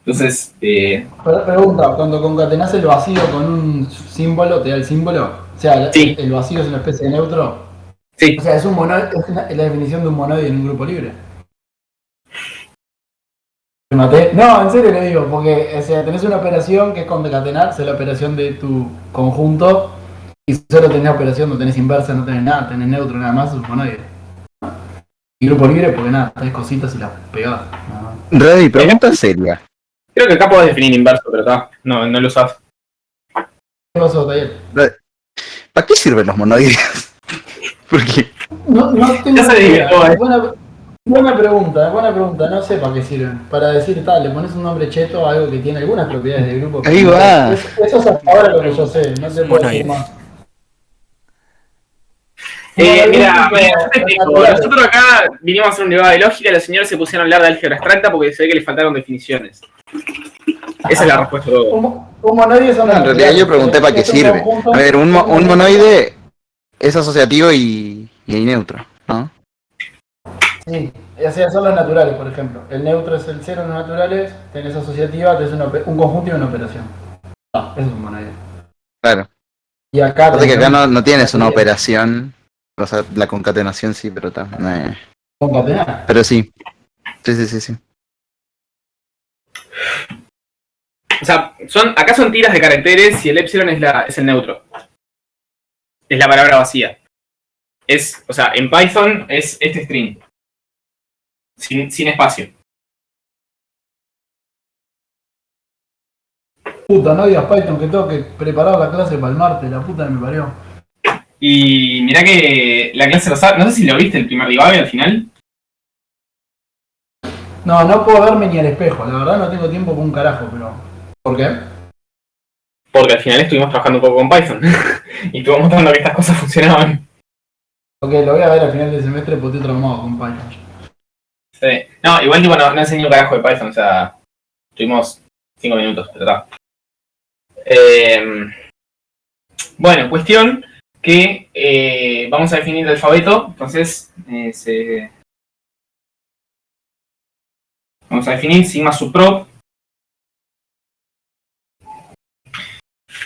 Entonces, Pregunta, cuando concatenas el vacío con un símbolo, ¿te da el símbolo? O sea, sí. el vacío es una especie de neutro. Sí. O sea, es la definición de un monoide en un grupo libre. ¿Me maté? No, en serio le digo, porque o sea, tenés una operación que es concatenar, es la operación de tu conjunto, y solo tenés operación, no tenés inversa, no tenés nada, tenés neutro nada más, es un monoide. Y grupo libre porque nada, tenés cositas y las pegás. Reddy, pregunta seria. Creo que acá podés definir inverso, pero acá no lo usás. ¿Qué pasó, Taller? ¿Para qué sirven los monoides? Porque No tengo Ya se idea. divirtió, Buena pregunta, no sé para qué sirven. Para decir tal, le pones un nombre cheto a algo que tiene algunas propiedades del grupo. Ahí va. Eso es hasta ahora lo que yo sé, no te puedo decir más. Mira, yo te explico. Nosotros acá vinimos a hacer un debate de lógica y los señores se pusieron a hablar de álgebra abstracta porque se ve que les faltaron definiciones. Esa es la respuesta de todo. Un monoide son en realidad yo pregunté para qué sirve. A ver, un monoide es asociativo y neutro, ¿no? Sí, o sea, son los naturales, por ejemplo. El neutro es el cero en los naturales, tenés asociativa, tenés un conjunto y una operación. Eso es un monoide. Claro. Y acá Aparte que acá no tienes una operación, o sea, la concatenación sí, pero también. Concatenar. Pero sí. Sí. O sea, acá son tiras de caracteres y el epsilon es el neutro. Es la palabra vacía. O sea, en Python es este string. Sin espacio. Puta, no digas Python que tengo que preparar la clase para el martes, la puta que me parió. Y mirá que la clase pasada, no sé si lo viste el primer debate al final. No puedo verme ni al espejo, la verdad no tengo tiempo para un carajo, pero... ¿Por qué? Porque al final estuvimos trabajando un poco con Python. Y estuvimos mostrando que estas cosas funcionaban. Ok, lo voy a ver al final del semestre porque estoy traumado con Python. Sí. No, igual tipo no enseñé un carajo de Python, o sea, estuvimos 5 minutos, pero está. Bueno, cuestión que vamos a definir el alfabeto, entonces vamos a definir sigma subprop,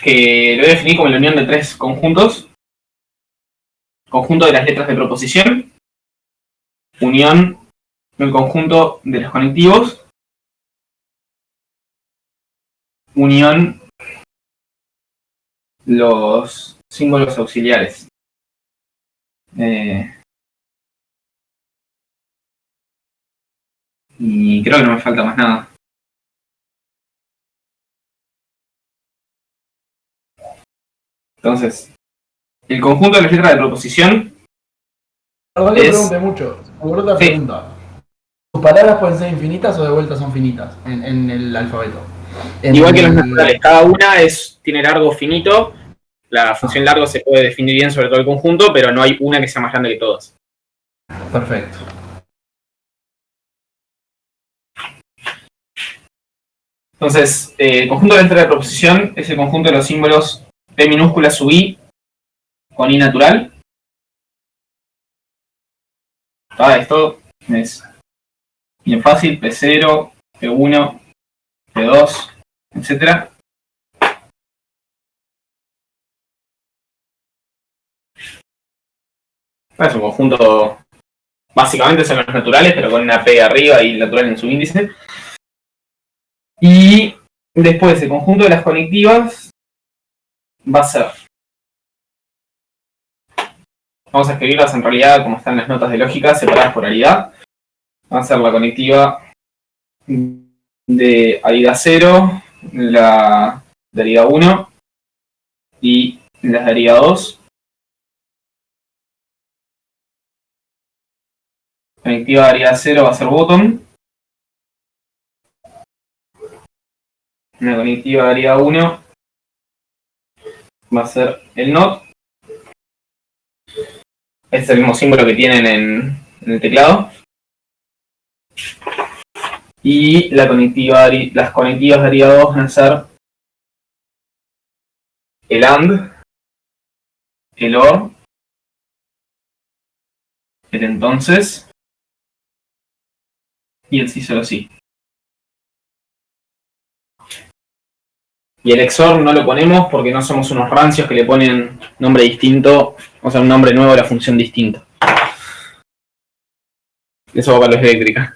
que lo voy a definir como la unión de tres conjuntos. Conjunto de las letras de proposición, unión del conjunto de los conectivos, unión los símbolos auxiliares. Y creo que no me falta más nada. Entonces, el conjunto de las letras de proposición. Perdón que pregunte mucho. Otra pregunta. ¿Tus palabras pueden ser infinitas o de vuelta son finitas en el alfabeto? Igual que los naturales, cada una tiene largo finito. La función largo se puede definir bien sobre todo el conjunto, pero no hay una que sea más grande que todas. Perfecto. Entonces, el conjunto de letras de proposición es el conjunto de los símbolos P minúscula sub I con I natural. Esto es bien fácil, P0, P1, P2, etc. Es un conjunto, básicamente son los naturales, pero con una P arriba y el natural en su índice. Y después el conjunto de las conectivas va a ser... Vamos a escribirlas en realidad como están las notas de lógica, separadas por aridad. Va a ser la conectiva de aridad 0, la de aridad 1 y las de aridad 2. Conectiva variedad 0 va a ser bottom. Una conectiva variedad 1 va a ser el not. Este es el mismo símbolo que tienen en el teclado. Y las conectivas variedad 2 van a ser el AND, el OR, el entonces y el sí solo sí. Y el XOR no lo ponemos porque no somos unos rancios que le ponen nombre distinto, o sea, un nombre nuevo a la función distinta. Eso va para los eléctricas.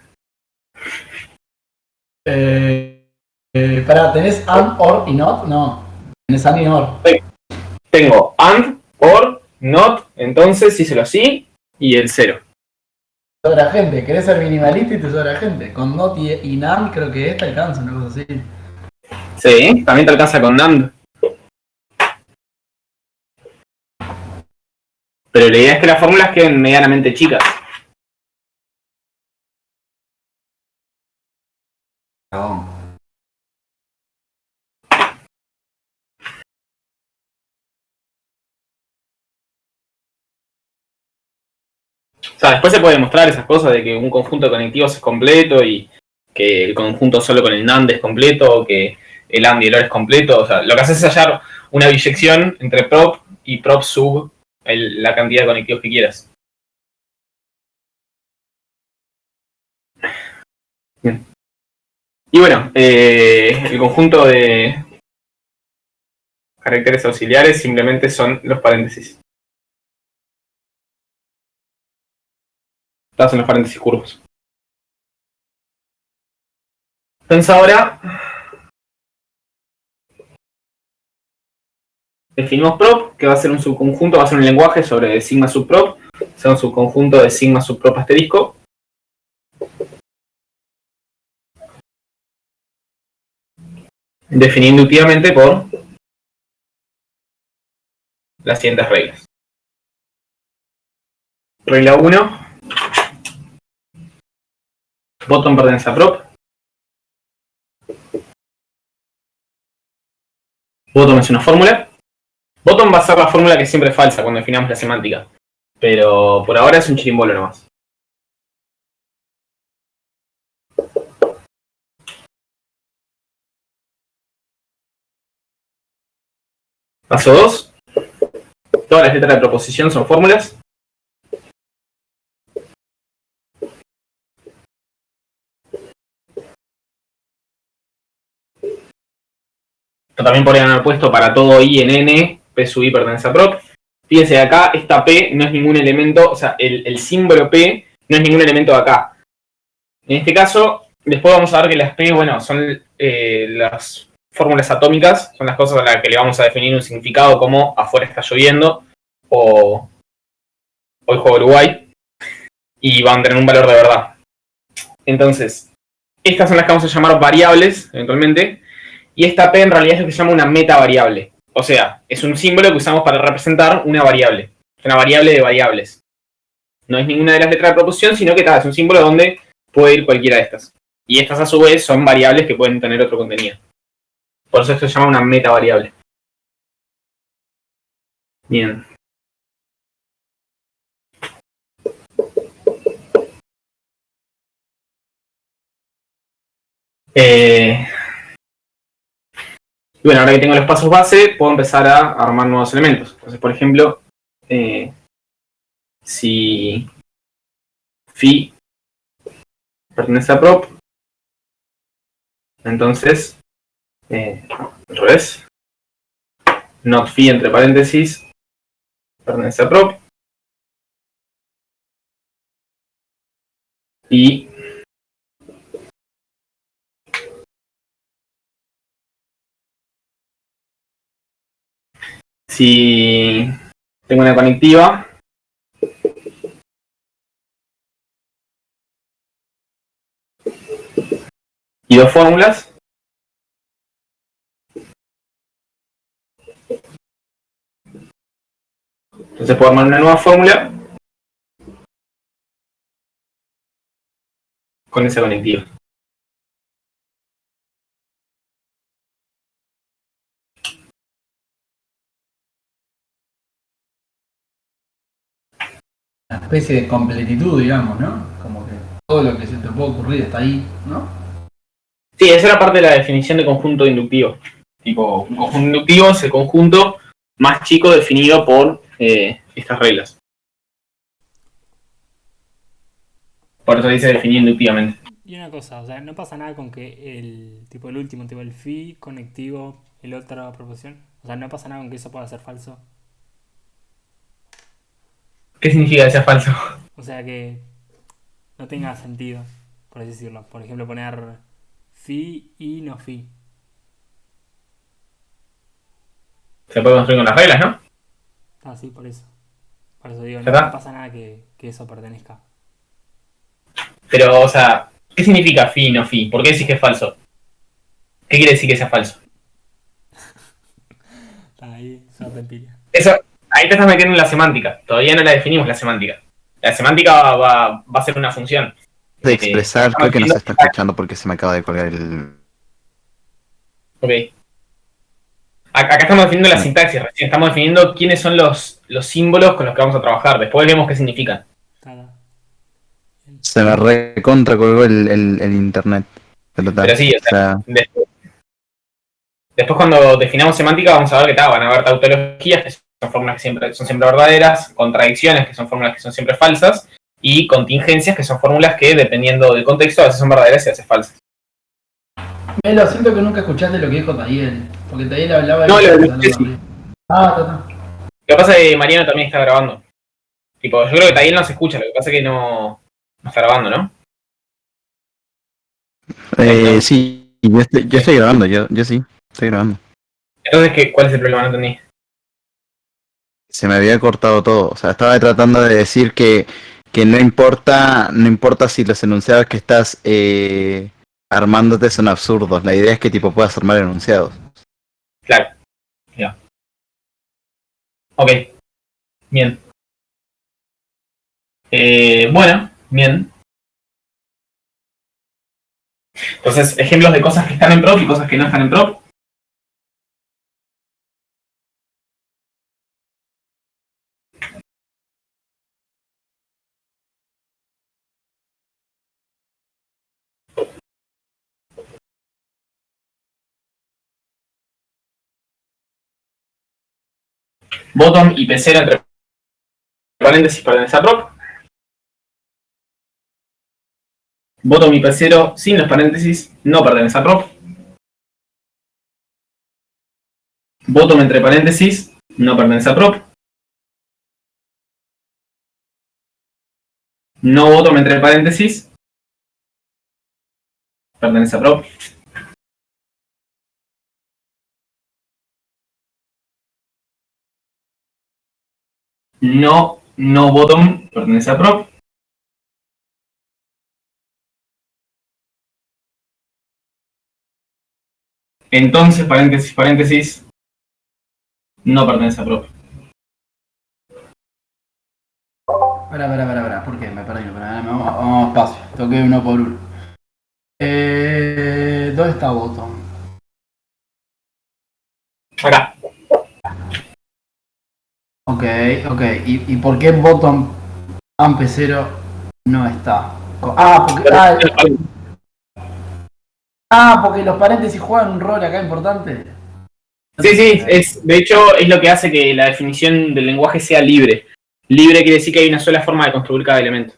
¿Tenés AND, OR y NOT? No. ¿Tenés AND y OR? Tengo AND, OR, NOT, entonces, sí solo sí, y el 0. Sobra gente, querés ser minimalista y te sobra gente. Con NOT y NAND creo que esta alcanza, una cosa así. Sí, también te alcanza con NAND. Pero la idea es que las fórmulas queden medianamente chicas. No. O sea, después se puede demostrar esas cosas de que un conjunto de conectivos es completo y que el conjunto solo con el NAND es completo, o que el AND y el OR es completo. O sea, lo que haces es hallar una biyección entre prop y prop sub la cantidad de conectivos que quieras. Bien. Y bueno, el conjunto de caracteres auxiliares simplemente son los paréntesis. Estas son los paréntesis curvos. Entonces ahora definimos prop, que va a ser un subconjunto, va a ser un lenguaje sobre sigma subprop, o sea, un subconjunto de sigma subprop asterisco. Definido inductivamente por las siguientes reglas. Regla 1. Bottom pertenece a prop. Bottom es una fórmula. Bottom va a ser la fórmula que siempre es falsa cuando definamos la semántica. Pero por ahora es un chirimbolo nomás. Paso 2. Todas las letras de proposición son fórmulas. Esto también podrían haber puesto para todo I en N, P sub I pertenece a prop. Fíjense, acá esta P no es ningún elemento, o sea, el símbolo P no es ningún elemento de acá. En este caso, después vamos a ver que las P, bueno, son las fórmulas atómicas, son las cosas a las que le vamos a definir un significado como afuera está lloviendo o hoy juego Uruguay, y van a tener un valor de verdad. Entonces, estas son las que vamos a llamar variables, eventualmente, y esta P en realidad es lo que se llama una metavariable. O sea, es un símbolo que usamos para representar una variable de variables. No es ninguna de las letras de proposición, sino que es un símbolo donde puede ir cualquiera de estas. Y estas a su vez son variables que pueden tener otro contenido. Por eso esto se llama una metavariable. Bien. Y bueno, ahora que tengo los pasos base, puedo empezar a armar nuevos elementos. Entonces, por ejemplo, si phi pertenece a prop, entonces, al revés, not phi entre paréntesis pertenece a prop, y si tengo una conectiva y dos fórmulas, entonces puedo armar una nueva fórmula con esa conectiva. Una especie de completitud, digamos, ¿no? Como que todo lo que se te puede ocurrir está ahí, ¿no? Sí, esa era parte de la definición de conjunto inductivo. Tipo, un conjunto inductivo es el conjunto más chico definido por estas reglas. Por eso dice definir inductivamente. Y una cosa, o sea, no pasa nada con que el último, tipo el phi conectivo, el otra proporción. O sea, no pasa nada con que eso pueda ser falso. ¿Qué significa que sea falso? O sea, que no tenga sentido, por así decirlo. Por ejemplo, poner phi y no phi. Se puede construir con las reglas, ¿no? Ah, sí, por eso. Por eso digo, no, ¿Verdad? no pasa nada que eso pertenezca. Pero, o sea, ¿qué significa phi y no phi? ¿Por qué decís que es falso? ¿Qué quiere decir que sea falso? Está ahí, es una empiria. Eso, ahí te estás metiendo en la semántica. Todavía no la definimos la semántica. La semántica va a ser una función. De expresar, creo que no se está escuchando porque se me acaba de colgar el... Ok. Acá estamos definiendo la sintaxis, recién estamos definiendo quiénes son los símbolos con los que vamos a trabajar. Después vemos qué significan. Está. Se me recontra colgó el internet. Pero sí, o sea, después cuando definamos semántica vamos a ver que van a haber tautologías, que son fórmulas que son siempre verdaderas, contradicciones, que son fórmulas que son siempre falsas, y contingencias, que son fórmulas que, dependiendo del contexto, a veces son verdaderas y a veces falsas. Melo, siento que nunca escuchaste lo que dijo Tayel, porque Tayel hablaba No, y... lo que sí. Está. Lo que pasa es que Mariano también está grabando. Tipo, yo creo que Tayel no se escucha, lo que pasa es que no está grabando, ¿no? Sí, yo estoy grabando, yo sí, estoy grabando. Entonces, ¿cuál es el problema? No entendí. Se me había cortado todo, o sea, estaba tratando de decir que no importa si los enunciados que estás armándote son absurdos, la idea es que tipo puedas armar enunciados. Claro. Ya. Ok. Bien. Bueno, bien. Entonces, ejemplos de cosas que están en prop y cosas que no están en prop. Bottom y pecera entre paréntesis pertenece a prop. Bottom y pecero sin los paréntesis no pertenece a prop. Bottom entre paréntesis no pertenece a prop. No bottom entre paréntesis pertenece a prop. No bottom pertenece a prop. Entonces, paréntesis, no pertenece a prop. Pará, ¿por qué? Me perdí, vamos espacio, toqué uno por uno. ¿Dónde está Bottom? Acá. Ok. ¿Y por qué Bottom Ampecero no está? Porque los paréntesis juegan un rol acá importante. Sí, de hecho es lo que hace que la definición del lenguaje sea libre. Libre quiere decir que hay una sola forma de construir cada elemento.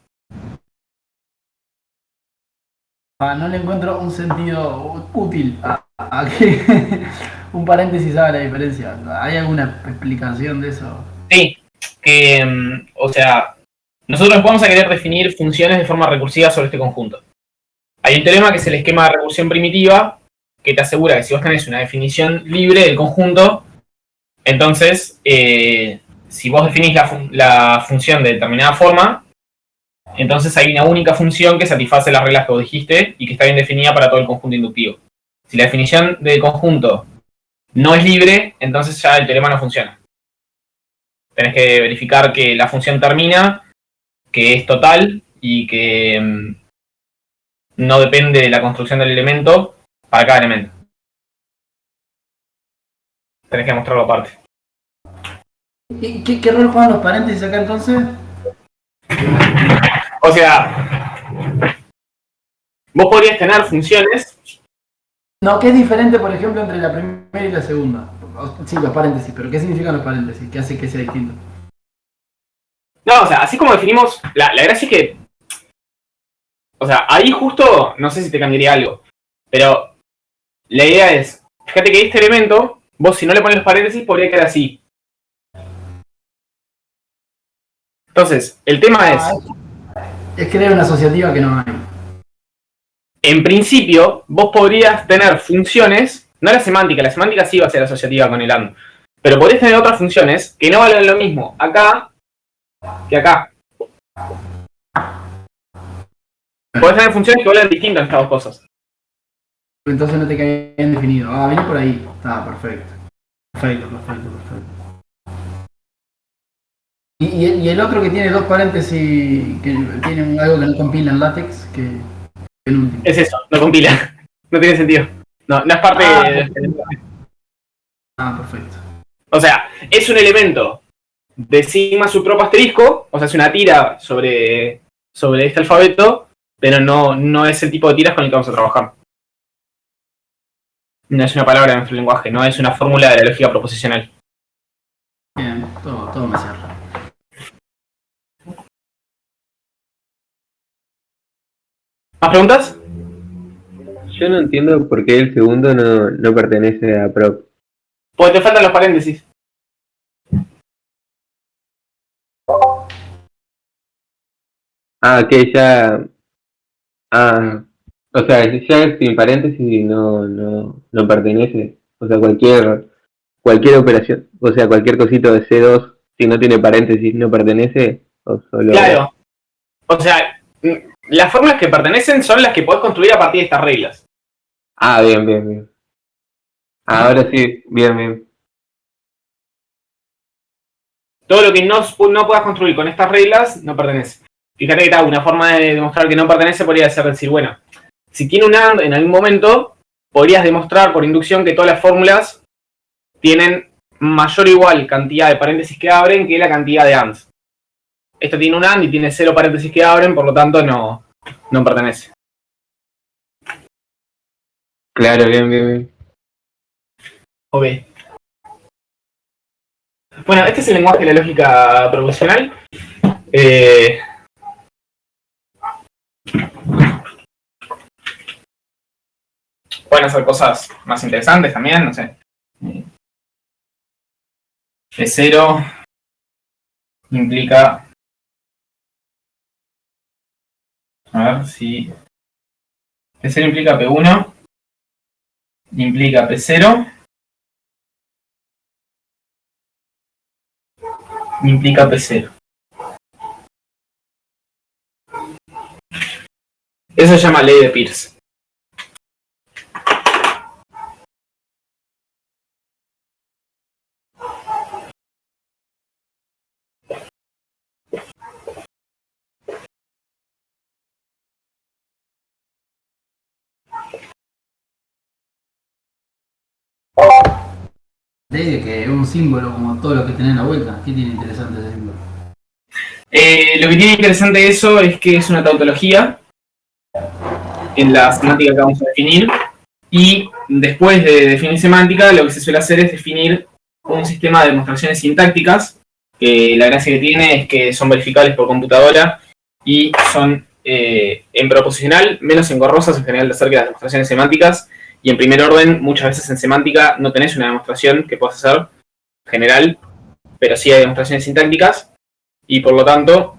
No le encuentro un sentido útil a que un paréntesis haga la diferencia. ¿Hay alguna explicación de eso? Sí, que, o sea, nosotros vamos a querer definir funciones de forma recursiva sobre este conjunto. Hay un teorema que es el esquema de recursión primitiva, que te asegura que si vos tenés una definición libre del conjunto, entonces, si vos definís la función de determinada forma, entonces hay una única función que satisface las reglas que vos dijiste y que está bien definida para todo el conjunto inductivo. Si la definición del conjunto no es libre, entonces ya el teorema no funciona. Tenés que verificar que la función termina, que es total y que no depende de la construcción del elemento para cada elemento. Tenés que mostrarlo aparte. ¿Y qué rol juegan los paréntesis acá entonces? O sea, vos podrías tener funciones. No, ¿qué es diferente, por ejemplo, entre la primera y la segunda? Sí, los paréntesis, pero ¿qué significan los paréntesis? ¿Qué hace que sea distinto? No, o sea, así como definimos, la gracia es que, o sea, ahí justo, no sé si te cambiaría algo, pero la idea es, fíjate que este elemento, vos si no le pones los paréntesis, podría quedar así. Entonces, el tema Es crear una asociativa que no hay. en principio, vos podrías tener funciones, no la semántica sí va a ser asociativa con el AND, pero podrías tener otras funciones que no valen lo mismo acá que acá. Podés tener funciones que valen distintas en estas dos cosas. Entonces no te queda bien definido. Ah, viene por ahí. Está, perfecto. Perfecto. Y el otro que tiene dos paréntesis, que tiene algo que no compila en látex, que penúltimo. Es eso, no compila. No tiene sentido. No es parte de... Perfecto. O sea, es un elemento de sigma subtropo asterisco, o sea, es una tira sobre este alfabeto, pero no es el tipo de tiras con el que vamos a trabajar. No es una palabra en nuestro lenguaje, no es una fórmula de la lógica proposicional. Bien, todo me cierra. ¿Más preguntas? Yo no entiendo por qué el segundo no pertenece a prop. Pues te faltan los paréntesis. Que ya... o sea, ya sin paréntesis no pertenece. O sea, cualquier operación, o sea, cualquier cosito de C2, si no tiene paréntesis, no pertenece, o solo... Claro. O sea, las fórmulas que pertenecen son las que podés construir a partir de estas reglas. Bien. Ahora sí, bien. Todo lo que no puedas construir con estas reglas no pertenece. Fíjate que una forma de demostrar que no pertenece podría ser decir, bueno, si tiene un AND en algún momento, podrías demostrar por inducción que todas las fórmulas tienen mayor o igual cantidad de paréntesis que abren que la cantidad de ANDs. Esto tiene un AND y tiene 0 paréntesis que abren, por lo tanto no pertenece. Claro, bien. Ok. Bueno, este es el lenguaje de la lógica proposicional. Pueden hacer cosas más interesantes también, no sé. P0 implica... A ver si... P0 implica P1, implica P0, implica P0. Eso se llama ley de Peirce. Ley de que es un símbolo como todo lo que tiene en la vuelta. ¿Qué tiene interesante ese símbolo? Lo que tiene interesante eso es que es una tautología en la semántica que vamos a definir, y después de definir semántica lo que se suele hacer es definir un sistema de demostraciones sintácticas, que la gracia que tiene es que son verificables por computadora y son en proposicional menos engorrosas en general de hacer que las demostraciones semánticas, y en primer orden muchas veces en semántica no tenés una demostración que puedas hacer general, pero sí hay demostraciones sintácticas, y por lo tanto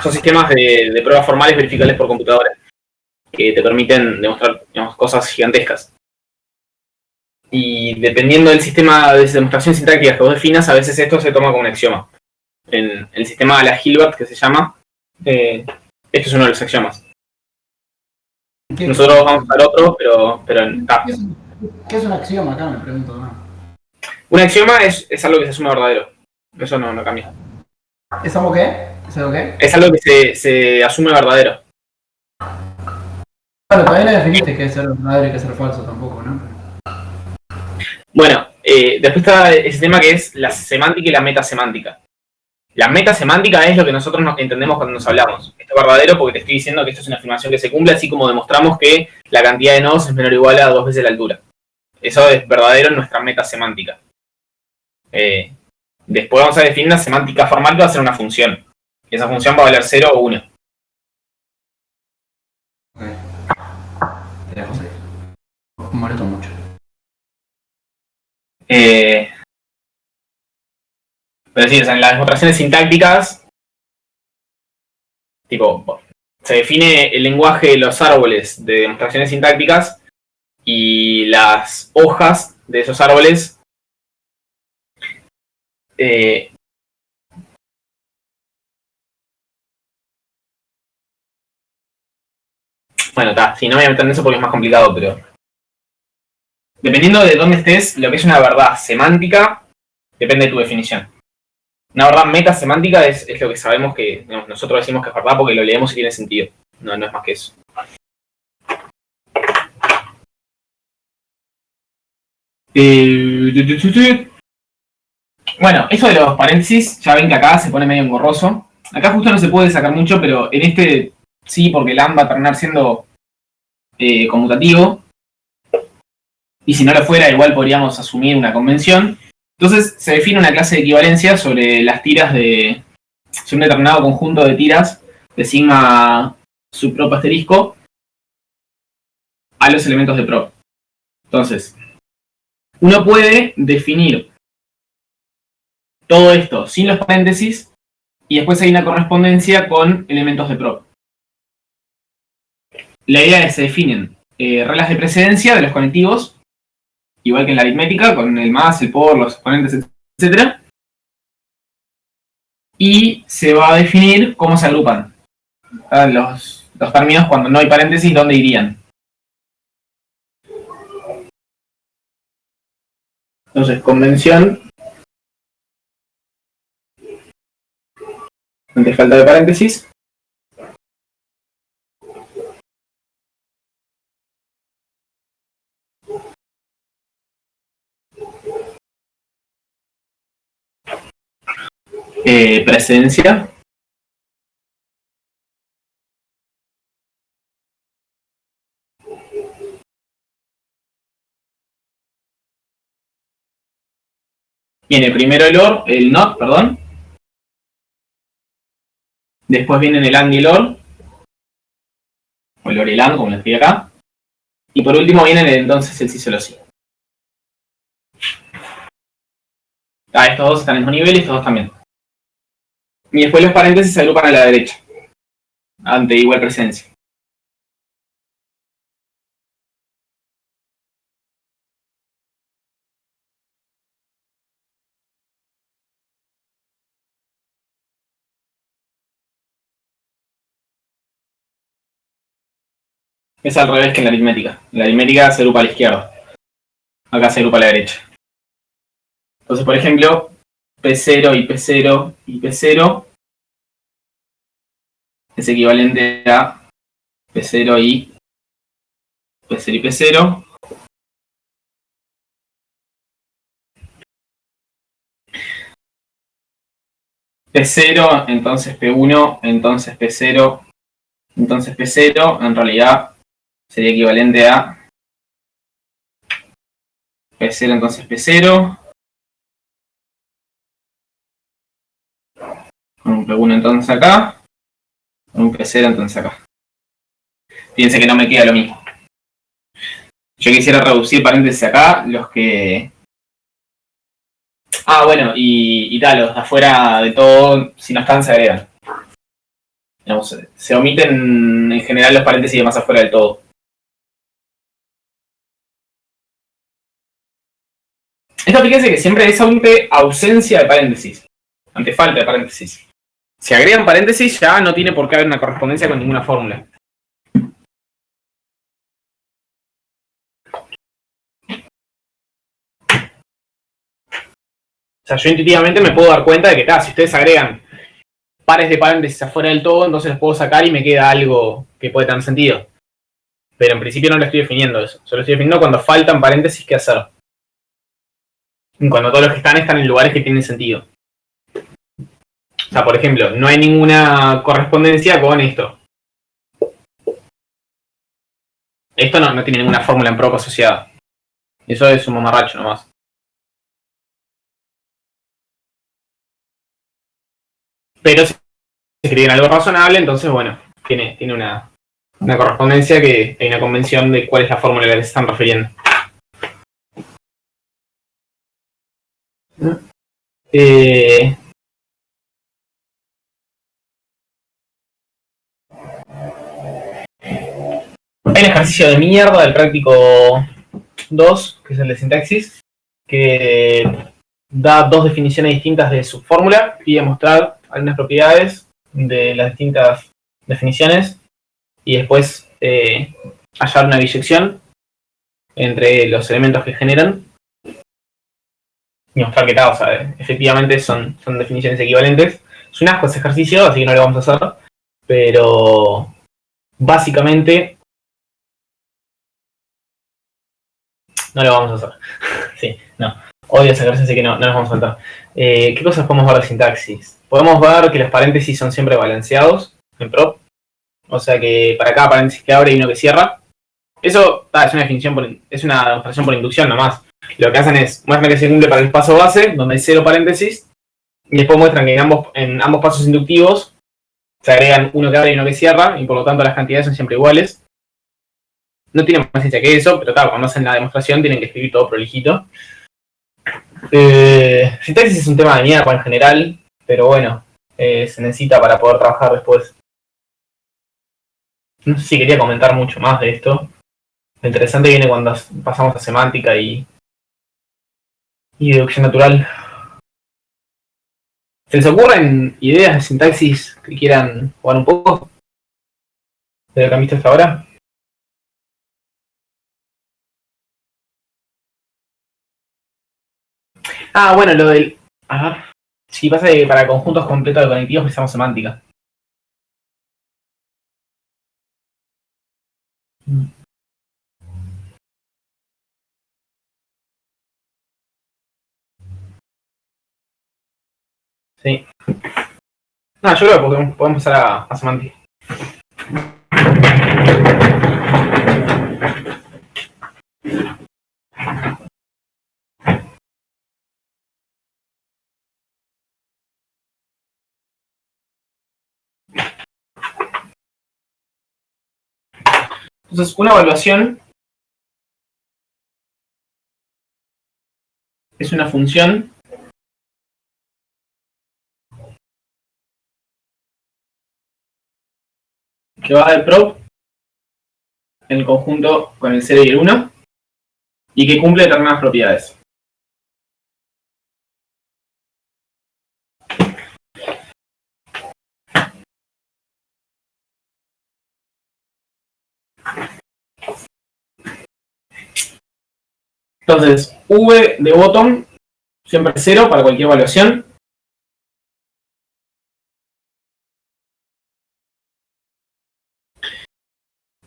son sistemas de pruebas formales verificables por computadora que te permiten demostrar, digamos, cosas gigantescas. Y dependiendo del sistema de demostración sintáctica que vos definas, a veces esto se toma como un axioma. En el sistema de la Hilbert, que se llama, esto es uno de los axiomas. Nosotros vamos al otro, pero ¿Qué es un axioma acá? Me pregunto. ¿No? Un axioma es algo que se asume verdadero. Eso no cambia. ¿Es algo qué? ¿Es algo qué? Es algo que se asume verdadero. Claro, todavía no definiste qué es ser verdadero y qué es ser falso tampoco, ¿no? Bueno, después está ese tema que es la semántica y la metasemántica. La metasemántica es lo que nosotros entendemos cuando nos hablamos. Esto es verdadero porque te estoy diciendo que esto es una afirmación que se cumple, así como demostramos que la cantidad de nodos es menor o igual a 2 veces la altura. Eso es verdadero en nuestra metasemántica. Después vamos a definir una semántica formal que va a ser una función. Y esa función va a valer 0 o 1. Ok. Te dejo seguir. Me molesto mucho. Pero sí, o sea, en las demostraciones sintácticas, tipo, se define el lenguaje de los árboles de demostraciones sintácticas y las hojas de esos árboles bueno, está, si no me voy a meter en eso porque es más complicado, pero dependiendo de dónde estés, lo que es una verdad semántica depende de tu definición. Una verdad metasemántica es lo que sabemos que digamos, nosotros decimos que es verdad porque lo leemos y tiene sentido. No es más que eso. Bueno, esto de los paréntesis, ya ven que acá se pone medio engorroso. Acá justo no se puede sacar mucho, pero en este sí, porque el AND va a terminar siendo conmutativo. Y si no lo fuera, igual podríamos asumir una convención. Entonces se define una clase de equivalencia sobre las tiras de un determinado conjunto de tiras de sigma subprop asterisco a los elementos de prop. Entonces, uno puede definir todo esto sin los paréntesis y después hay una correspondencia con elementos de prop. La idea es que se definen reglas de precedencia de los conectivos, igual que en la aritmética, con el más, el por, los exponentes, etc. Y se va a definir cómo se agrupan los términos cuando no hay paréntesis, dónde irían. Entonces, convención ante falta de paréntesis. Precedencia. Viene primero el not, perdón. Después vienen el and y el or. O el or y el and, como lo escribí acá. Y por último vienen entonces el sí solo sí. Estos dos están en el mismo nivel y estos dos también. Y después los paréntesis se agrupan a la derecha. Ante igual presencia. Es al revés que en la aritmética. En la aritmética se agrupa a la izquierda. Acá se agrupa a la derecha. Entonces, por ejemplo, P0 y P0 y P0 es equivalente a P0 y P0 y P0. P0, entonces P1, entonces P0, entonces P0, en realidad sería equivalente a P0, entonces P0, con un P1 entonces acá, con un P0 entonces acá. Fíjense que no me queda lo mismo. Yo quisiera reducir paréntesis acá, los que... bueno, y tal, los de afuera de todo, si no están, se agregan. Digamos, se omiten en general los paréntesis de más afuera del todo. Esto fíjense que siempre es ante ausencia de paréntesis, ante falta de paréntesis. Si agregan paréntesis ya no tiene por qué haber una correspondencia con ninguna fórmula. O sea, yo intuitivamente me puedo dar cuenta de que si ustedes agregan pares de paréntesis afuera del todo, entonces los puedo sacar y me queda algo que puede tener sentido. Pero en principio no lo estoy definiendo eso. Solo estoy definiendo cuando faltan paréntesis qué hacer. Cuando todos los que están en lugares que tienen sentido. O sea, por ejemplo, no hay ninguna correspondencia con esto. Esto no tiene ninguna fórmula en prop asociada. Eso es un mamarracho nomás. Pero si se escribe en algo razonable, entonces bueno, tiene una correspondencia que hay una convención de cuál es la fórmula a la que se están refiriendo. Hay un ejercicio de mierda del práctico 2, que es el de sintaxis, que da dos definiciones distintas de su fórmula y demostrar algunas propiedades de las distintas definiciones y después hallar una biyección entre los elementos que generan y mostrar que tal, o sea, efectivamente son definiciones equivalentes. Es un asco ese ejercicio, así que no lo vamos a hacer, pero básicamente no lo vamos a hacer. Sí, no. Odio esa clase, así que no nos vamos a saltar. ¿Qué cosas podemos ver de sintaxis? Podemos ver que los paréntesis son siempre balanceados en prop. O sea que para cada paréntesis que abre y uno que cierra. Eso es una definición, es una demostración por inducción nomás. Lo que hacen es, muestran que se cumple para el paso base, donde hay 0 paréntesis. Y después muestran que en ambos pasos inductivos se agregan uno que abre y uno que cierra. Y por lo tanto las cantidades son siempre iguales. No tienen más ciencia que eso, pero claro, cuando hacen la demostración tienen que escribir todo prolijito. Sintaxis es un tema de mierda en general, pero bueno, se necesita para poder trabajar después. No sé si quería comentar mucho más de esto. Lo interesante viene cuando pasamos a semántica y deducción natural. ¿Se les ocurren ideas de sintaxis que quieran jugar un poco? ¿De lo que han visto hasta ahora? Ah, bueno, lo del... A ver. Sí, pasa que para conjuntos completos de conectivos necesitamos semántica. Sí. No, yo creo que podemos pasar a semántica. Entonces, una evaluación es una función que va de prop en el conjunto con el 0 y el 1 y que cumple determinadas propiedades. Entonces, v de bottom siempre es 0 para cualquier evaluación.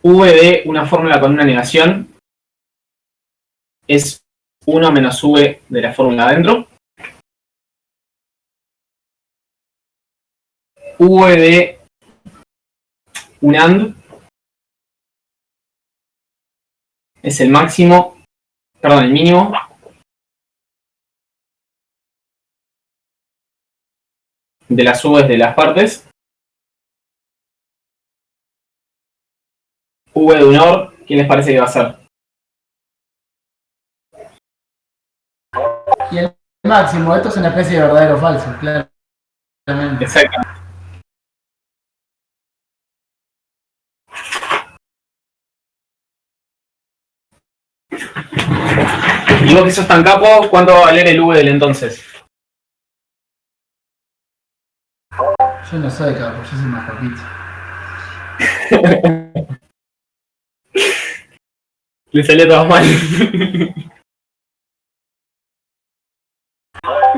V de una fórmula con una negación es 1 menos v de la fórmula adentro. V de un AND es el máximo, perdón, el mínimo de las V's de las partes. V de un OR, ¿quién les parece que va a ser? Y el máximo, esto es una especie de verdadero o falso, claramente. Exacto. Y vos que sos tan capo, ¿cuánto va a valer el V del entonces? Yo no soy capo, yo soy más capito. Le salió todo mal.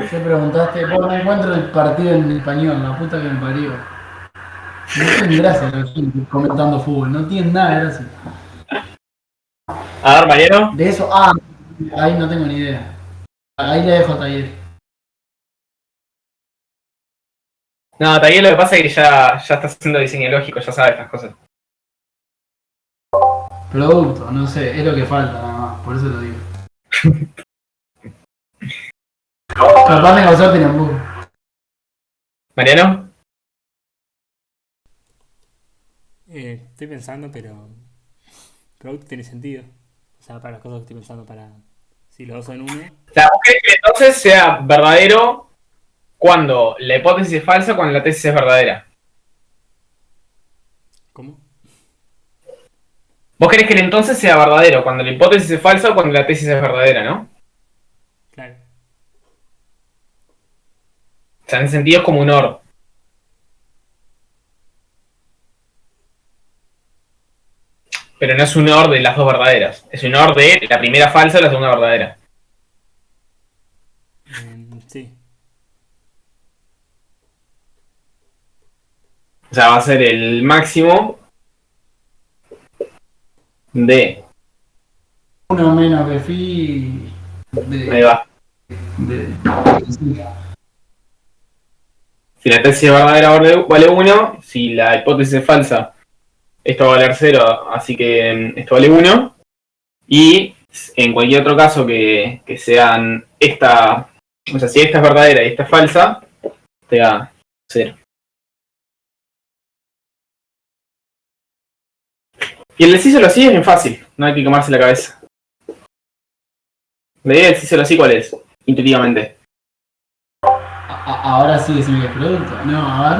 Te preguntaste, vos no encuentro el partido en español, la puta que me parió. No tienen gracia los gente comentando fútbol, no tienen nada de gracia. A ver, Mariano. De eso, ahí no tengo ni idea. Ahí le dejo a Taller. No, también lo que pasa es que ya está haciendo diseño lógico, ya sabe estas cosas. Producto, no sé, es lo que falta nada más, por eso lo digo. Capaz de causar Tinambú. Mariano. Estoy pensando, pero producto tiene sentido. O sea, para las cosas que estoy pensando, para si los dos son uno. O sea, ¿vos querés que entonces sea verdadero cuando la hipótesis es falsa o cuando la tesis es verdadera? ¿Cómo? Vos querés que el entonces sea verdadero cuando la hipótesis es falsa o cuando la tesis es verdadera, ¿no? Claro. O sea, en ese sentido es como un OR. Pero no es un OR de las dos verdaderas. Es un OR de la primera falsa y la segunda verdadera. Sí. O sea, va a ser el máximo de... Uno menos que Phi. Ahí va. Sí. Si la tesis es verdadera vale 1. Si la hipótesis es falsa, esto va a valer 0. Así que esto vale 1. Y en cualquier otro caso que sean esta... O sea, si esta es verdadera y esta es falsa, te da 0. Y el decíselo así es bien fácil. No hay que quemarse la cabeza. La idea del decíselo así, ¿cuál es? Intuitivamente. Ahora sí decime que es producto. No, a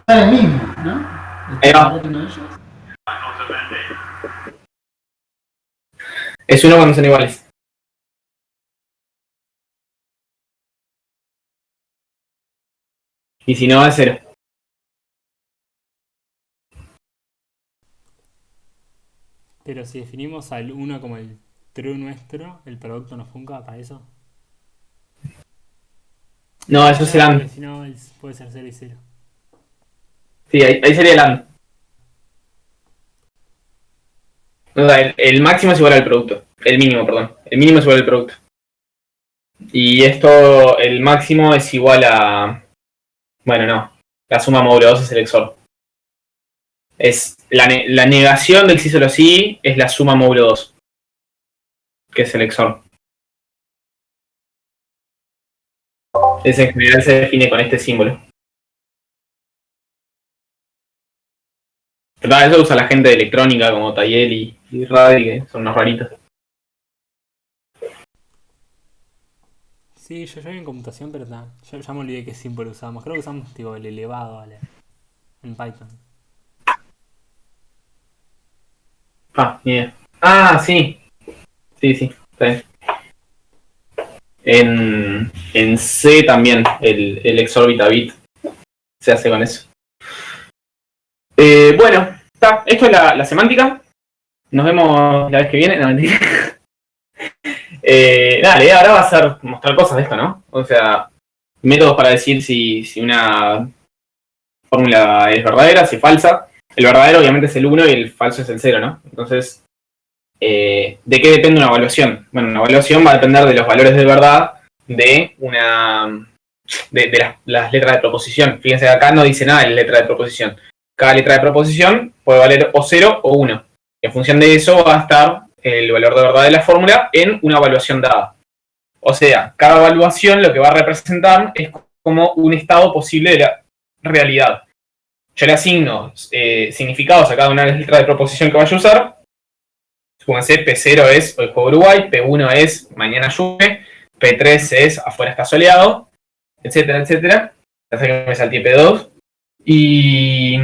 ver. Es el mismo, ¿no? Ahí va. ¿Uno de ellos? Es 1 cuando son iguales. Y si no, es 0. Pero si definimos al 1 como el true nuestro, el producto no funca para eso. No, eso serán... Porque si no, puede ser 0 y 0. Sí, ahí sería el AND. O sea, el máximo es igual al producto. El mínimo, perdón. El mínimo es igual al producto. Y esto, el máximo es igual a... Bueno, no. La suma módulo 2 es el XOR. Es la negación del sí solo sí es la suma módulo 2. Que es el XOR. Ese en general se define con este símbolo. Pero eso usa la gente de electrónica como Tayel y Radi, que son unos raritos. Sí, yo en computación, pero nada. Yo ya me olvidé qué símbolo usamos. Creo que usamos tipo el elevado, ¿vale? En Python. Ni idea. Sí. Sí, está bien. En C también el XOR bit a bit se hace con eso. Bueno, está. Esto es la semántica. Nos vemos la vez que viene. No, mentira. La idea ahora va a ser mostrar cosas de esto, ¿no? O sea, métodos para decir si una fórmula es verdadera, si es falsa. El verdadero obviamente es el 1 y el falso es el 0, ¿no? Entonces, ¿de qué depende una evaluación? Bueno, una evaluación va a depender de los valores de verdad de las letras de proposición. Fíjense que acá no dice nada de la letra de proposición. Cada letra de proposición puede valer o 0 o 1. Y en función de eso va a estar el valor de verdad de la fórmula en una evaluación dada. O sea, cada evaluación lo que va a representar es como un estado posible de la realidad. Yo le asigno significados a cada una de las letras de proposición que vaya a usar. Fíjense, P0 es hoy juego Uruguay, P1 es mañana llueve, P3 es afuera está soleado, etcétera, etcétera. Hasta que me salté P2. Y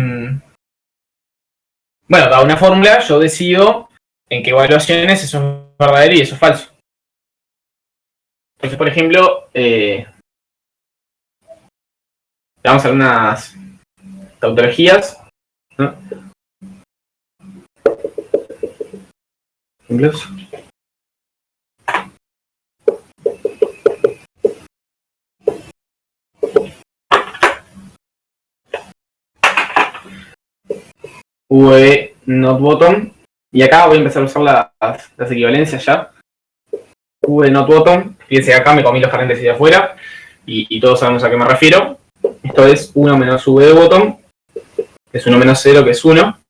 bueno, dada una fórmula, yo decido en qué evaluaciones eso es verdadero y eso es falso. Entonces, por ejemplo, vamos a algunas tautologías, ¿no? Ejemplos. V not bottom. Y acá voy a empezar a usar las equivalencias ya. V not bottom. Fíjense, acá me comí los paréntesis de afuera. Y todos sabemos a qué me refiero. Esto es 1 menos V de bottom. Que es 1 menos 0, que es 1.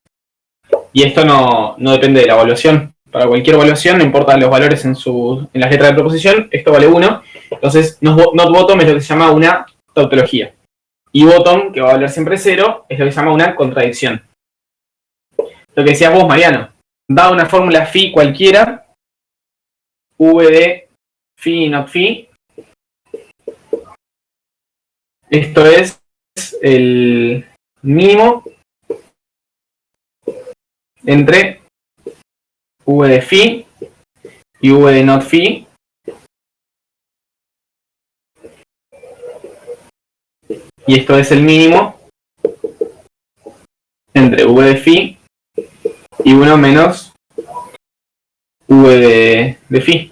Y esto no depende de la evaluación. Para cualquier evaluación, no importa los valores en las letras de proposición, esto vale 1. Entonces, not bottom es lo que se llama una tautología. Y bottom, que va a valer siempre 0, es lo que se llama una contradicción. Lo que decías vos, Mariano. Da una fórmula phi cualquiera, V de phi not phi. Esto es el mínimo entre V de phi y V de not phi. Y esto es el mínimo entre V de phi y 1 menos V de phi.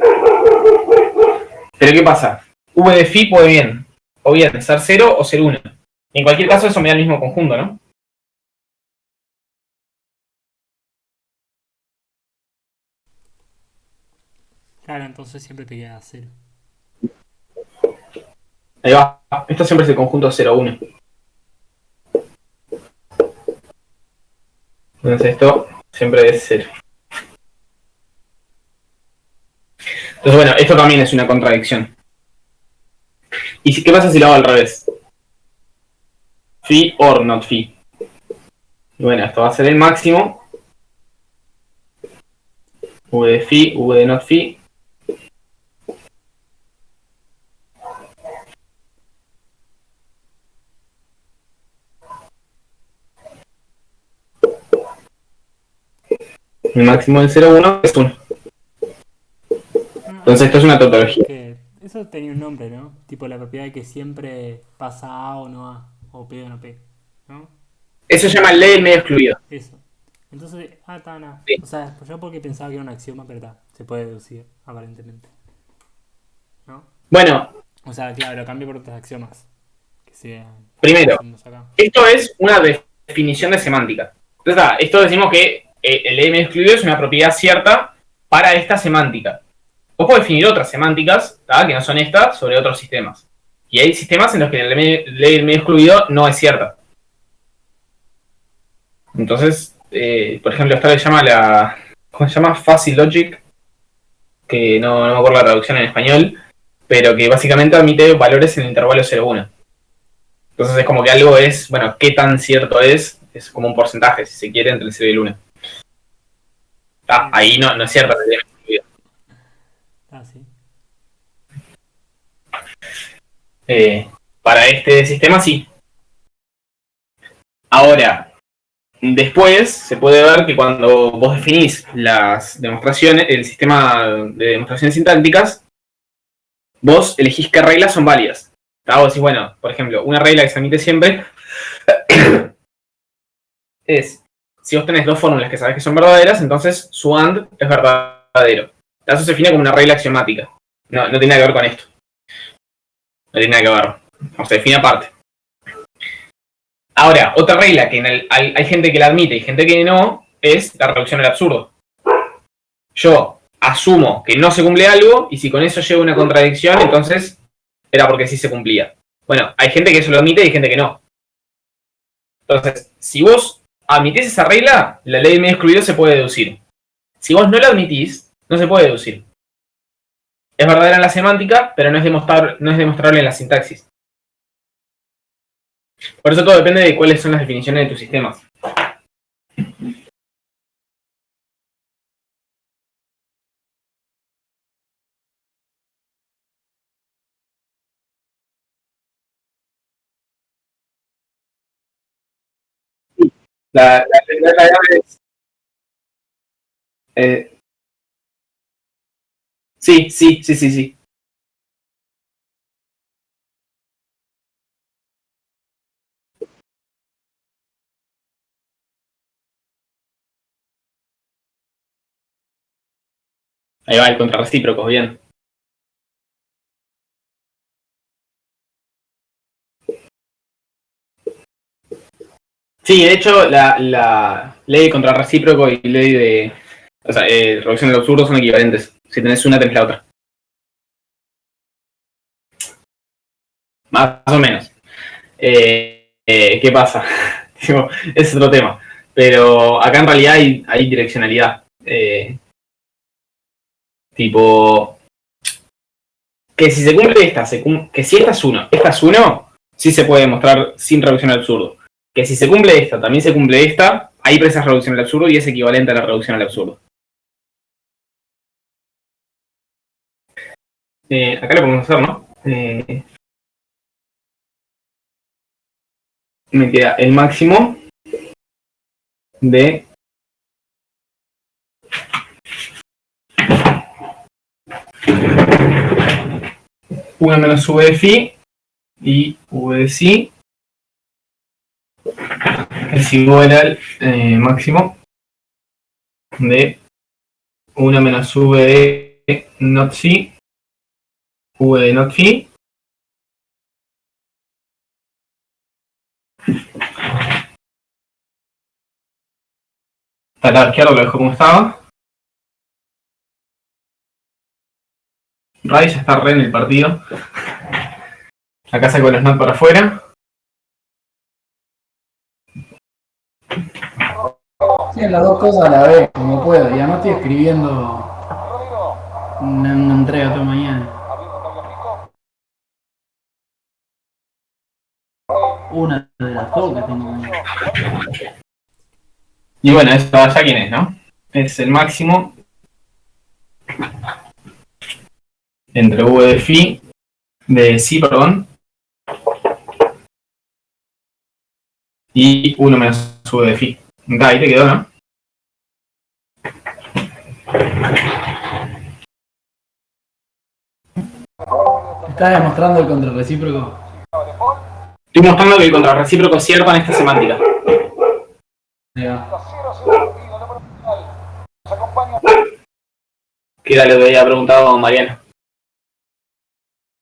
Pero ¿qué pasa? V de phi puede bien, o bien ser 0 o ser 1. En cualquier caso eso me da el mismo conjunto, ¿no? Claro, entonces siempre te queda 0. Ahí va. Esto siempre es el conjunto 0, 1. Entonces esto siempre es 0. Entonces bueno, esto también es una contradicción. ¿Y qué pasa si lo hago al revés? Phi or not phi. Y bueno, esto va a ser el máximo. V de phi, V de not phi. El máximo del 0,1 es 1. Entonces esto es una tautología. Eso tenía un nombre, ¿no? Tipo la propiedad de que siempre pasa A o no A, o P o no P, ¿no? Eso se llama ley del medio excluido. Eso. Entonces, está nada. Sí. O sea, yo porque pensaba que era un axioma, pero está, se puede deducir, aparentemente. ¿No? Bueno, O sea, claro, lo cambio por otros axiomas. Que sigan primero, haciéndose acá. esto es una definición de semántica. Entonces, esto decimos que el ley del medio excluido es una propiedad cierta para esta semántica. Vos podés definir otras semánticas, que no son estas, sobre otros sistemas. Y hay sistemas en los que la ley del medio excluido no es cierta. Entonces, por ejemplo, esta le llama ¿cómo se llama? Fuzzy Logic, que no me acuerdo la traducción en español, pero que básicamente admite valores en el intervalo 0,1. Entonces es como que algo es, bueno, qué tan cierto es como un porcentaje, si se quiere, entre el 0 y el 1. Ahí no es cierto. Sí. Para este sistema sí. Ahora, después se puede ver que cuando vos definís las demostraciones, el sistema de demostraciones sintácticas, vos elegís qué reglas son válidas. Vos decís, bueno, por ejemplo, una regla que se admite siempre es, si vos tenés dos fórmulas que sabés que son verdaderas, entonces su AND es verdadero. Eso se define como una regla axiomática. No tiene nada que ver con esto. No tiene nada que ver. O se define aparte. Ahora, otra regla que hay gente que la admite y gente que no, es la reducción al absurdo. Yo asumo que no se cumple algo y si con eso llevo una contradicción, entonces era porque sí se cumplía. Bueno, hay gente que eso lo admite y hay gente que no. Entonces, si vos admitís esa regla, la ley del medio excluido se puede deducir. Si vos no la admitís, no se puede deducir. Es verdadera en la semántica, pero no es demostrable en la sintaxis. Por eso todo depende de cuáles son las definiciones de tus sistemas. La llave es... Sí. Ahí va el contrarrecíproco, bien. Sí, de hecho, la ley de contrarrecíproco y ley de. O sea, reducción del absurdo son equivalentes. Si tenés una, tenés la otra. Más o menos. ¿Qué pasa? Digo, es otro tema. Pero acá en realidad hay direccionalidad. Tipo. Que si se cumple esta, que si esta es 1, sí se puede mostrar sin reducción al absurdo. Que si se cumple esta, también se cumple esta, ahí presa reducción al absurdo y es equivalente a la reducción al absurdo. Acá lo podemos hacer, ¿no? Me queda el máximo de una menos v de phi y v de psi es igual al máximo de 1 menos v de not psi, v de not phi al lado izquierdo lo dejo como estaba. Ray ya está re en el partido. Acá saco los not para afuera. Sí, las dos cosas a la vez, como puedo. Ya no estoy escribiendo una entrega toda mañana. Una de las dos que tengo mañana. Y bueno, eso ya quién es, ¿no? Es el máximo entre v de phi, de psi, perdón, y 1 menos v de phi. Acá, ahí te quedó, ¿no? ¿Estás demostrando el contrarrecíproco? Estoy mostrando que el contrarrecíproco es cierto en esta semántica. Ya. Que era lo que había preguntado Mariano.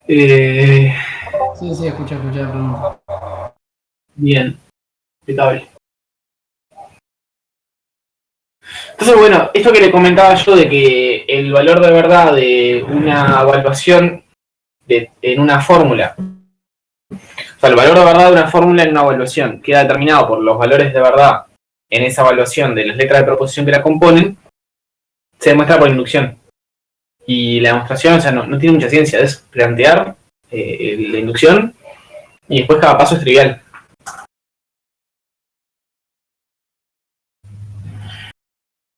Sí, escucha la pregunta. Bien, impecable. Entonces, bueno, esto que le comentaba yo de que el valor de verdad de una evaluación en una fórmula, o sea, el valor de verdad de una fórmula en una evaluación queda determinado por los valores de verdad en esa evaluación de las letras de proposición que la componen, se demuestra por inducción. Y la demostración, o sea, no tiene mucha ciencia, es plantear la inducción y después cada paso es trivial.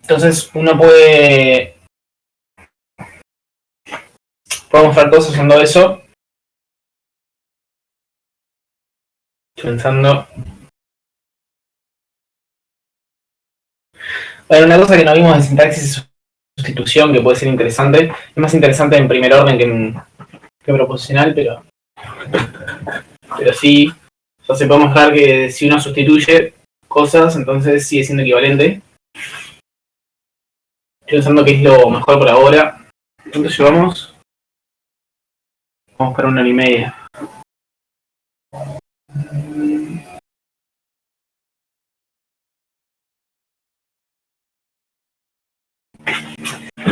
Entonces uno puede mostrar cosas usando eso. Estoy pensando. Bueno, una cosa que no vimos de sintaxis es sustitución, que puede ser interesante. Es más interesante en primer orden que proposicional, pero sí. O sea, se puede mostrar que si uno sustituye cosas, entonces sigue siendo equivalente. Estoy pensando que es lo mejor por ahora. ¿Cuánto llevamos? Vamos para 1 hora y media.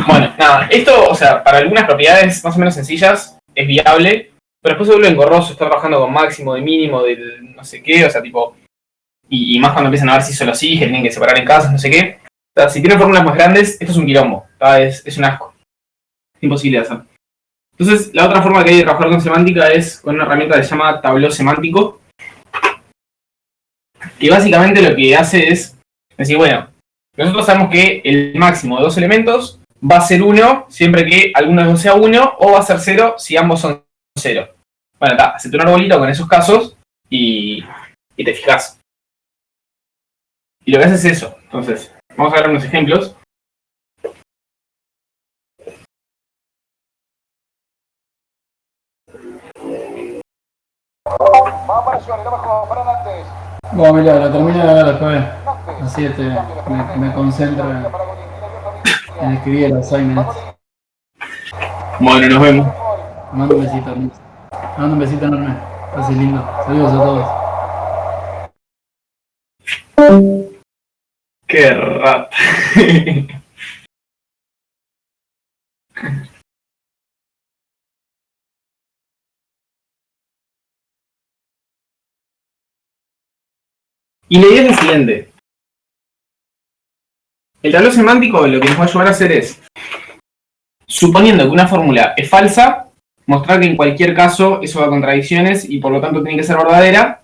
Bueno, nada, esto, o sea, para algunas propiedades más o menos sencillas es viable, pero después se vuelve engorroso estar trabajando con máximo, de mínimo, del no sé qué, o sea, tipo, y más cuando empiezan a ver si solo sí, que tienen que separar en casas, no sé qué. O sea, si tienen fórmulas más grandes, esto es un quilombo, es un asco. Es imposible de hacer. Entonces, la otra forma que hay de trabajar con semántica es con una herramienta que se llama tabló semántico, que básicamente lo que hace es decir, bueno, nosotros sabemos que el máximo de dos elementos va a ser 1 siempre que alguno de los dos sea 1, o va a ser 0 si ambos son 0. Bueno, está, hacete un arbolito con esos casos y te fijas. Y lo que hace es eso. Entonces, vamos a ver unos ejemplos. Bueno, mira, lo termino de ver después. Así me concentro en escribir el assignment. Bueno, nos vemos. Mando un besito, Ernest. Mando un besito enorme. Así lindo. Saludos a todos. Qué rata. Y la idea es la siguiente. El tablero semántico lo que nos va a ayudar a hacer es, suponiendo que una fórmula es falsa, mostrar que en cualquier caso eso va a contradicciones y por lo tanto tiene que ser verdadera.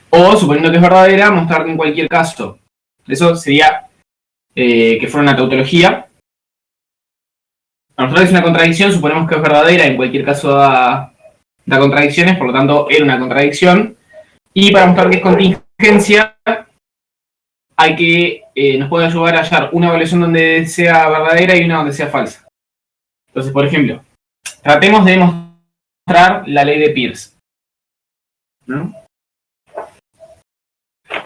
O, suponiendo que es verdadera, mostrar que en cualquier caso, eso sería que fuera una tautología. Para mostrar que es una contradicción, suponemos que es verdadera, en cualquier caso da contradicciones, por lo tanto era una contradicción. Y para mostrar que es contingencia, hay que nos puede ayudar a hallar una evaluación donde sea verdadera y una donde sea falsa. Entonces, por ejemplo, tratemos de mostrar la ley de Peirce, ¿no?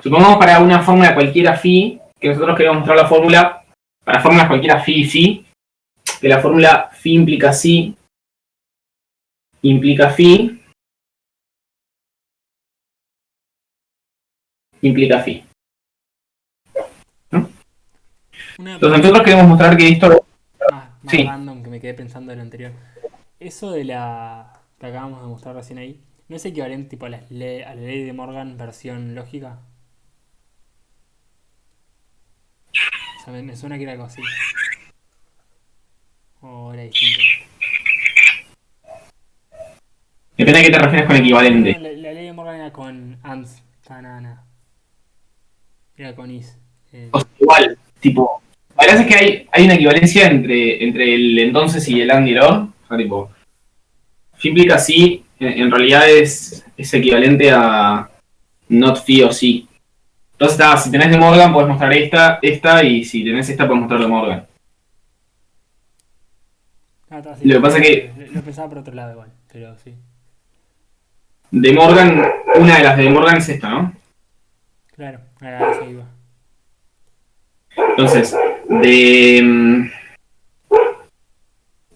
Supongamos para una fórmula cualquiera phi, que nosotros queremos mostrar la fórmula para fórmulas cualquiera phi y psi, que la fórmula phi implica psi, implica phi, implica phi. ¿No? Entonces nosotros queremos mostrar que esto... Más Sí. random que me quedé pensando en lo anterior. Eso de la que acabamos de mostrar recién ahí, ¿no es equivalente tipo a la ley de Morgan versión lógica? O sea, me suena que era algo así. O era distinto. Depende a qué te refieres con No, equivalente. la ley de Morgan era con ANS, tanana. Era con is. O sea, igual, tipo... La verdad es que hay una equivalencia entre el entonces y el and y el or. O sea, tipo... Phi implica sí, en realidad es equivalente a not phi o sí. Entonces, si tenés de Morgan, podés mostrar esta, y si tenés esta, podés mostrar de Morgan. Sí, Lo que pasa es que lo pensaba por otro lado igual, pero sí. de Morgan, una de las de Morgan es esta, ¿no? Claro, a eso iba. Entonces,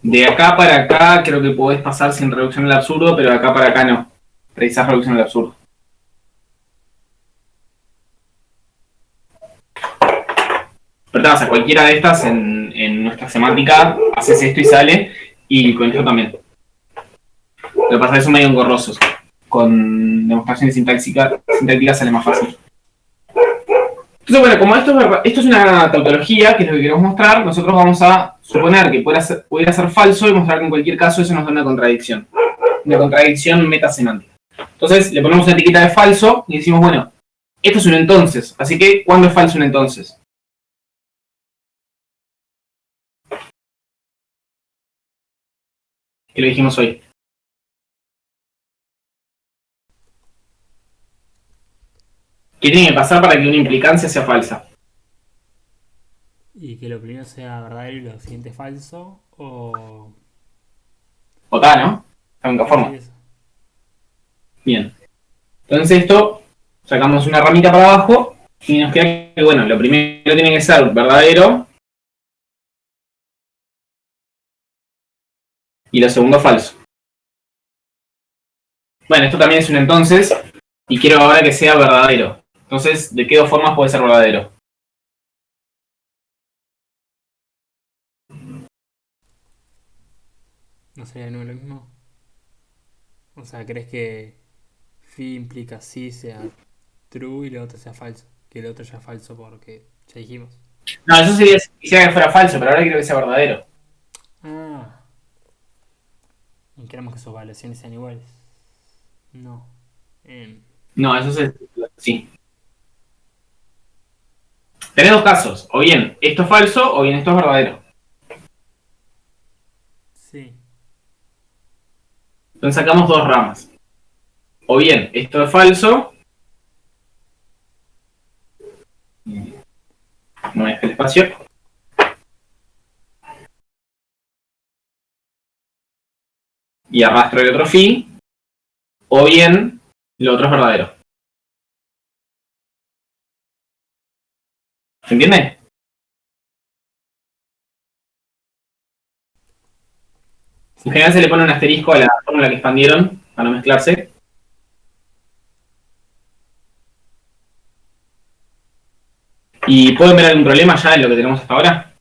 de acá para acá creo que podés pasar sin reducción al absurdo, pero de acá para acá no. Precisás reducción al absurdo. Pero o sea, cualquiera de estas en nuestra semántica haces esto y sale, y con esto también. Lo que pasa es que son medio engorrosos. Con demostraciones sintácticas sale más fácil. Entonces, bueno, como esto es una tautología, que es lo que queremos mostrar, nosotros vamos a suponer que pudiera ser falso y mostrar que en cualquier caso eso nos da una contradicción. Una contradicción metasemántica. Entonces, le ponemos una etiqueta de falso y decimos, bueno, esto es un entonces. Así que, ¿cuándo es falso un entonces? Que lo dijimos hoy. ¿Qué tiene que pasar para que una implicancia sea falsa? Y que lo primero sea verdadero y lo siguiente falso, o... O está, ¿no? De la única forma. Sí, eso. Bien. Entonces esto, sacamos una ramita para abajo y nos queda que, bueno, lo primero tiene que ser verdadero y lo segundo falso. Bueno, esto también es un entonces y quiero ahora que sea verdadero. Entonces, ¿de qué dos formas puede ser verdadero? ¿No sería de nuevo lo mismo? O sea, ¿crees que phi implica sí sea true y lo otro sea falso? Que el otro ya es falso porque ya dijimos. No, eso sería si quisiera que fuera falso, pero ahora quiero que sea verdadero. Ah, y queremos que sus evaluaciones sean iguales. No. No, eso es... Sí. Tenés dos casos. O bien esto es falso o bien esto es verdadero. Sí. Entonces sacamos dos ramas. O bien esto es falso. No es el espacio. Y arrastro el otro phi. O bien lo otro es verdadero. ¿Se entiende? En general se le pone un asterisco a la fórmula que expandieron para no mezclarse. ¿Y pueden ver algún problema ya en lo que tenemos hasta ahora?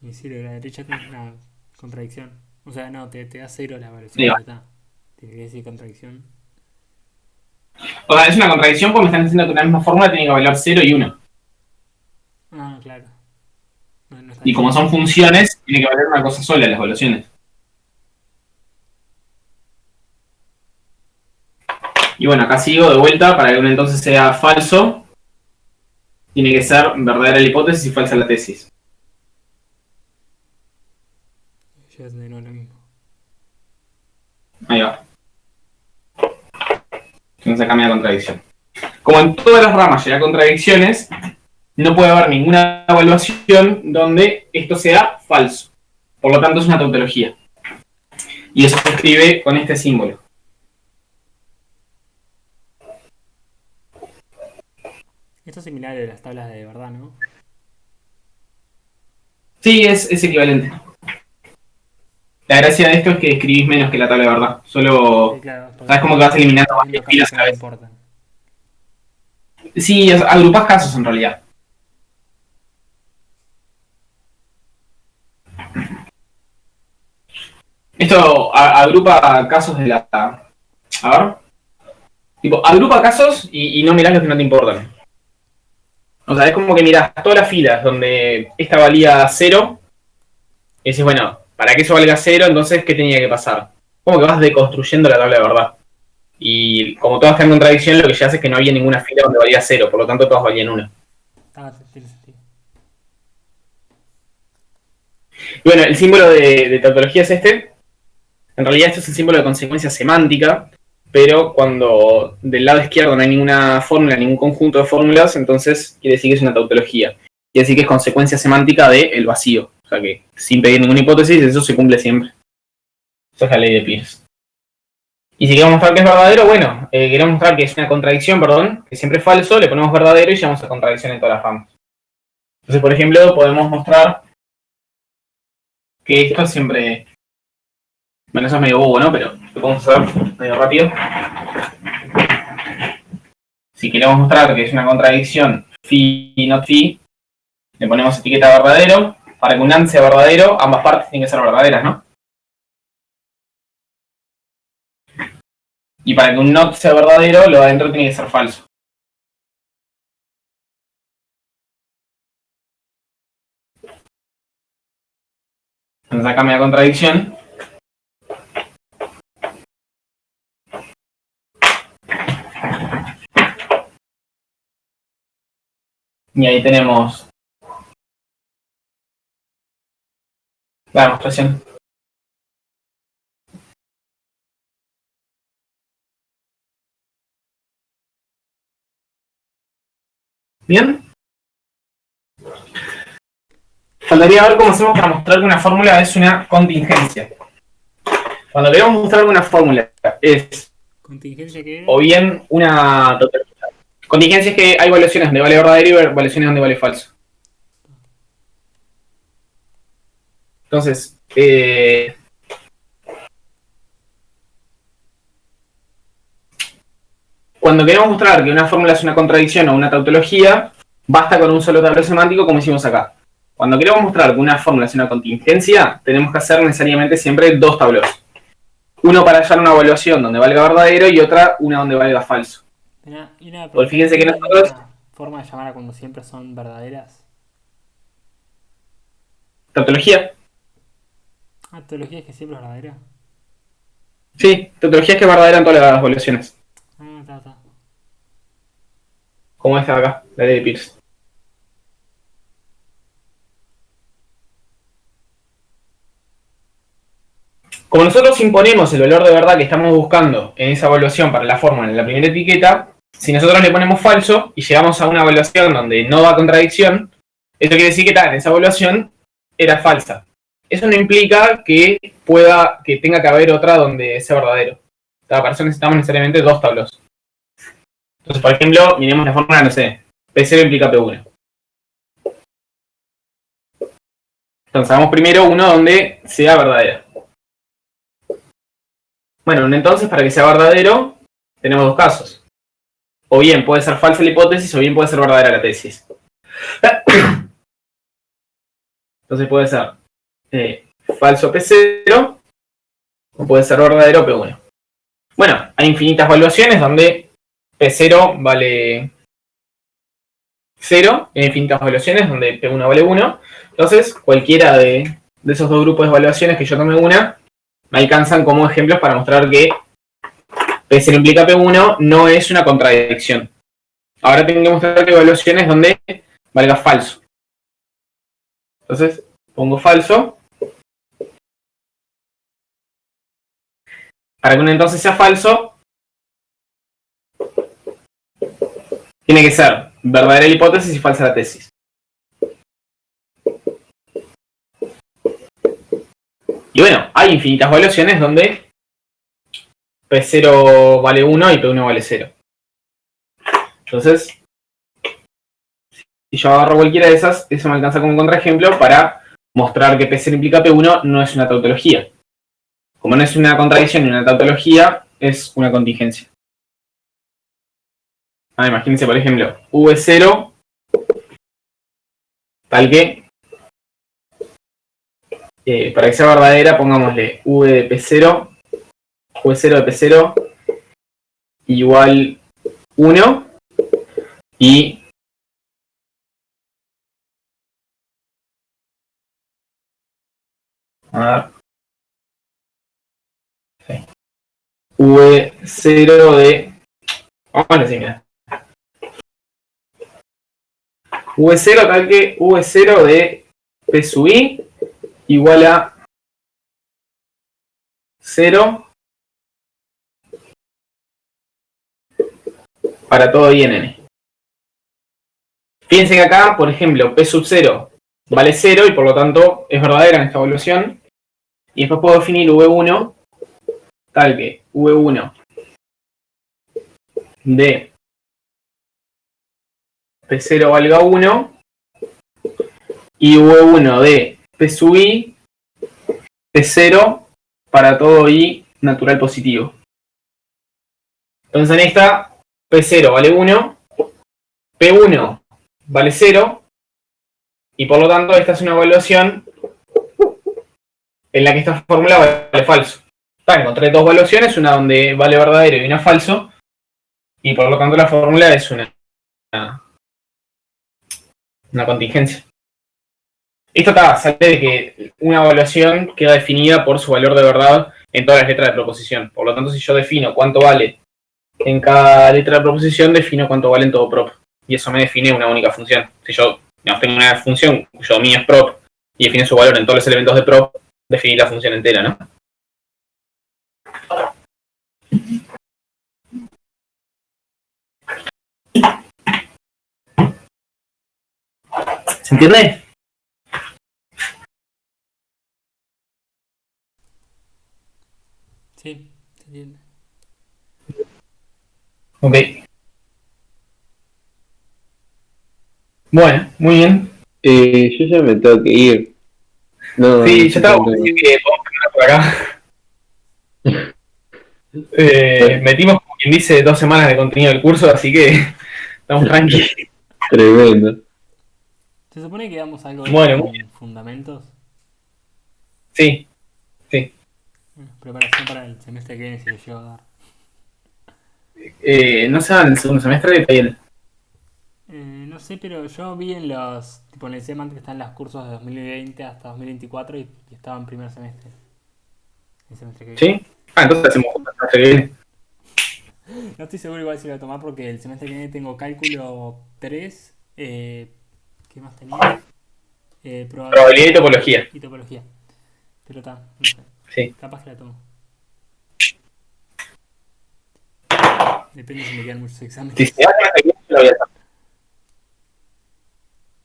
Y sí, lo de la derecha tiene una contradicción. O sea, no, te da 0 la Ahí evaluación. va. Ya está. Tiene que decir contradicción. O sea, es una contradicción porque me están diciendo que una misma fórmula tiene que valer 0 y 1. Ah, claro. No está Y como diciendo. son funciones, tiene que valer una cosa sola las evaluaciones. Y bueno, acá sigo de vuelta, para que un entonces sea falso, tiene que ser verdadera la hipótesis y falsa la tesis. Ya es de nuevo lo mismo. Ahí va. Entonces acá me da contradicción. Como en todas las ramas llega contradicciones, no puede haber ninguna evaluación donde esto sea falso. Por lo tanto es una tautología. Y eso se escribe con este símbolo. Esto es similar a las tablas de verdad, ¿no? Sí, es equivalente. La gracia de esto es que escribís menos que la tabla de verdad. Sí, Solo, claro. Porque ¿sabes cómo que vas eliminando estás viendo varias filas casos a que la no vez? importan. Sí, agrupás casos en realidad. Esto agrupa casos de la... A ver. Tipo, agrupa casos y no mirás los que no te importan. O sea, es como que mirás todas las filas donde esta valía 0 y decís, bueno, para que eso valga 0, entonces, ¿qué tenía que pasar? Como que vas deconstruyendo la tabla de verdad. Y como todas están en contradicción, lo que ya hace es que no había ninguna fila donde valía 0, por lo tanto todas valían 1. Ah, tiene sentido. Y bueno, el símbolo de tautología es este. En realidad esto es el símbolo de consecuencia semántica, pero cuando del lado izquierdo no hay ninguna fórmula, ningún conjunto de fórmulas, entonces quiere decir que es una tautología. Quiere decir que es consecuencia semántica del vacío. O sea que sin pedir ninguna hipótesis, eso se cumple siempre. Esa es la ley de Peirce. Y si queremos mostrar que es verdadero, bueno, queremos mostrar que es una contradicción, perdón, que siempre es falso, le ponemos verdadero y llegamos a contradicción en todas las ramas. Entonces, por ejemplo, podemos mostrar que esto siempre... Bueno, eso es medio bobo, ¿no? Pero lo podemos hacer medio rápido. Si queremos mostrar que es una contradicción phi y not phi, le ponemos etiqueta verdadero. Para que un AND sea verdadero, ambas partes tienen que ser verdaderas, ¿no? Y para que un not sea verdadero, lo de adentro tiene que ser falso. Entonces acá me da contradicción. Y ahí tenemos la demostración. ¿Bien? Faltaría ver cómo hacemos para mostrar que una fórmula es una contingencia. Cuando queremos mostrar que una fórmula es ¿Contingencia qué era? o bien una contingencia es que hay evaluaciones donde vale verdadero y evaluaciones donde vale falso. Entonces, cuando queremos mostrar que una fórmula es una contradicción o una tautología, basta con un solo tablero semántico como hicimos acá. Cuando queremos mostrar que una fórmula es una contingencia, tenemos que hacer necesariamente siempre dos tableros. Uno para hallar una evaluación donde valga verdadero y otra una donde valga falso. Y una Porque fíjense que ¿hay nosotros... alguna forma de llamar a cuando siempre son verdaderas? Tautología. Ah, teología es que siempre es verdadera. Sí, tautología es que es verdadera en todas las evaluaciones. Ah, está. Como esta de acá, la ley de Peirce. Como nosotros imponemos el valor de verdad que estamos buscando en esa evaluación para la fórmula en la primera etiqueta, si nosotros le ponemos falso y llegamos a una evaluación donde no va a contradicción, eso quiere decir que esa evaluación era falsa. Eso no implica que tenga que haber otra donde sea verdadero. Para eso necesitamos necesariamente dos tablos. Entonces, por ejemplo, miremos la fórmula, no sé, P0 implica P1. Entonces, hagamos primero uno donde sea verdadero. Bueno, entonces, para que sea verdadero, tenemos dos casos. o bien puede ser falsa la hipótesis, o bien puede ser verdadera la tesis. Entonces puede ser falso P0, o puede ser verdadero P1. Bueno, hay infinitas evaluaciones donde P0 vale 0, y hay infinitas evaluaciones donde P1 vale 1. Entonces, cualquiera de esos dos grupos de evaluaciones que yo tome una, me alcanzan como ejemplos para mostrar que P0 implica P1 no es una contradicción. Ahora tengo que mostrar que evaluaciones donde valga falso. Entonces, pongo falso. Para que un entonces sea falso, tiene que ser verdadera la hipótesis y falsa la tesis. Y bueno, hay infinitas evaluaciones donde P0 vale 1 y P1 vale 0. Entonces, si yo agarro cualquiera de esas, eso me alcanza como contraejemplo para mostrar que P0 implica P1 no es una tautología. Como no es una contradicción ni una tautología, es una contingencia. Imagínense, por ejemplo, V0 tal que para que sea verdadera, pongámosle V de P0, V0 de P0 igual 1 y a ver, V0 de, vamos a decir, mira, V0 tal que V0 de P sub I igual a 0 para todo I en N. Fíjense que acá, por ejemplo, P sub 0 vale 0 y por lo tanto es verdadera en esta evaluación. Y después puedo definir V1 tal que V1 de P0 valga 1 y V1 de P sub I P0 para todo I natural positivo. Entonces en esta P0 vale 1, P1 vale 0 y por lo tanto esta es una evaluación en la que esta fórmula vale falso. Encontré dos evaluaciones, una donde vale verdadero y una falso, y por lo tanto la fórmula es una contingencia. Esto sale de que una evaluación queda definida por su valor de verdad en todas las letras de proposición. Por lo tanto, si yo defino cuánto vale en cada letra de proposición, defino cuánto vale en todo prop. Y eso me define una única función. Si yo tengo una función cuyo dominio es prop y define su valor en todos los elementos de prop, definí la función entera, ¿no? ¿Se entiende? Sí, se entiende. Ok. Bueno, muy bien. Yo ya me tengo que ir. No, Sí, no yo estaba por decir que podemos terminar por acá. Metimos, como quien dice, 2 semanas de contenido del curso, así que estamos tranquilos. Tremendo. ¿Se supone que damos algo Bueno, muy en fundamentos? Sí, sí. Preparación para el semestre que viene si lo llevo a dar. No se va en el segundo semestre, está bien. No sé, pero yo vi en los. Tipo, en el SEMAN que están los cursos de 2020 hasta 2024 y estaba en primer semestre. El semestre que viene. ¿Sí? Entonces hacemos juntos el semestre que viene. No estoy seguro igual si lo voy a tomar porque el semestre que viene tengo cálculo 3. ¿Qué más tenía? Probabilidad y topología. Y topología. Pero está, no sé. Sí. Capaz que la tomo. Depende si me quedan muchos exámenes. Si se va el semestre que viene, yo lo voy a hacer.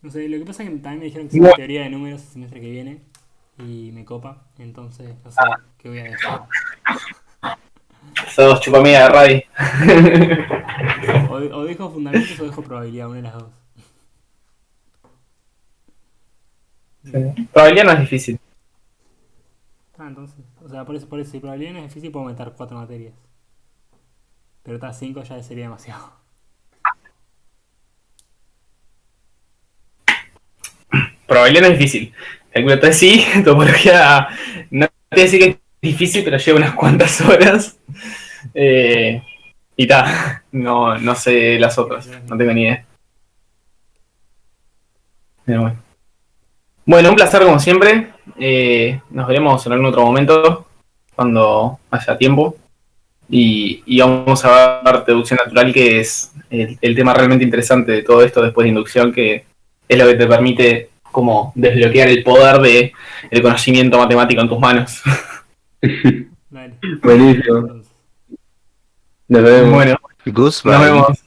No sé, lo que pasa es que también me dijeron que se Bueno. teoría de números el semestre que viene y me copa, entonces no sé qué voy a dejar. Sos chupamida de radio. O dejo fundamentos o dejo probabilidad, una de las dos. Probabilidad no es difícil. Entonces, o sea, por eso si probabilidad no es difícil puedo meter 4 materias. Pero 5 ya sería demasiado. probabilidad no es difícil. Cálculo 3 sí, topología no te voy a decir que es difícil, pero lleva unas cuantas horas. Y ta, no sé las otras, no tengo ni idea. Pero bueno. Bueno, un placer como siempre. Nos veremos en algún otro momento, cuando haya tiempo. Y vamos a ver deducción natural, que es el tema realmente interesante de todo esto después de inducción, que es lo que te permite como desbloquear el poder de el conocimiento matemático en tus manos. Dale. Buenísimo. Entonces. Nos vemos. Bueno, Goodbye. nos vemos.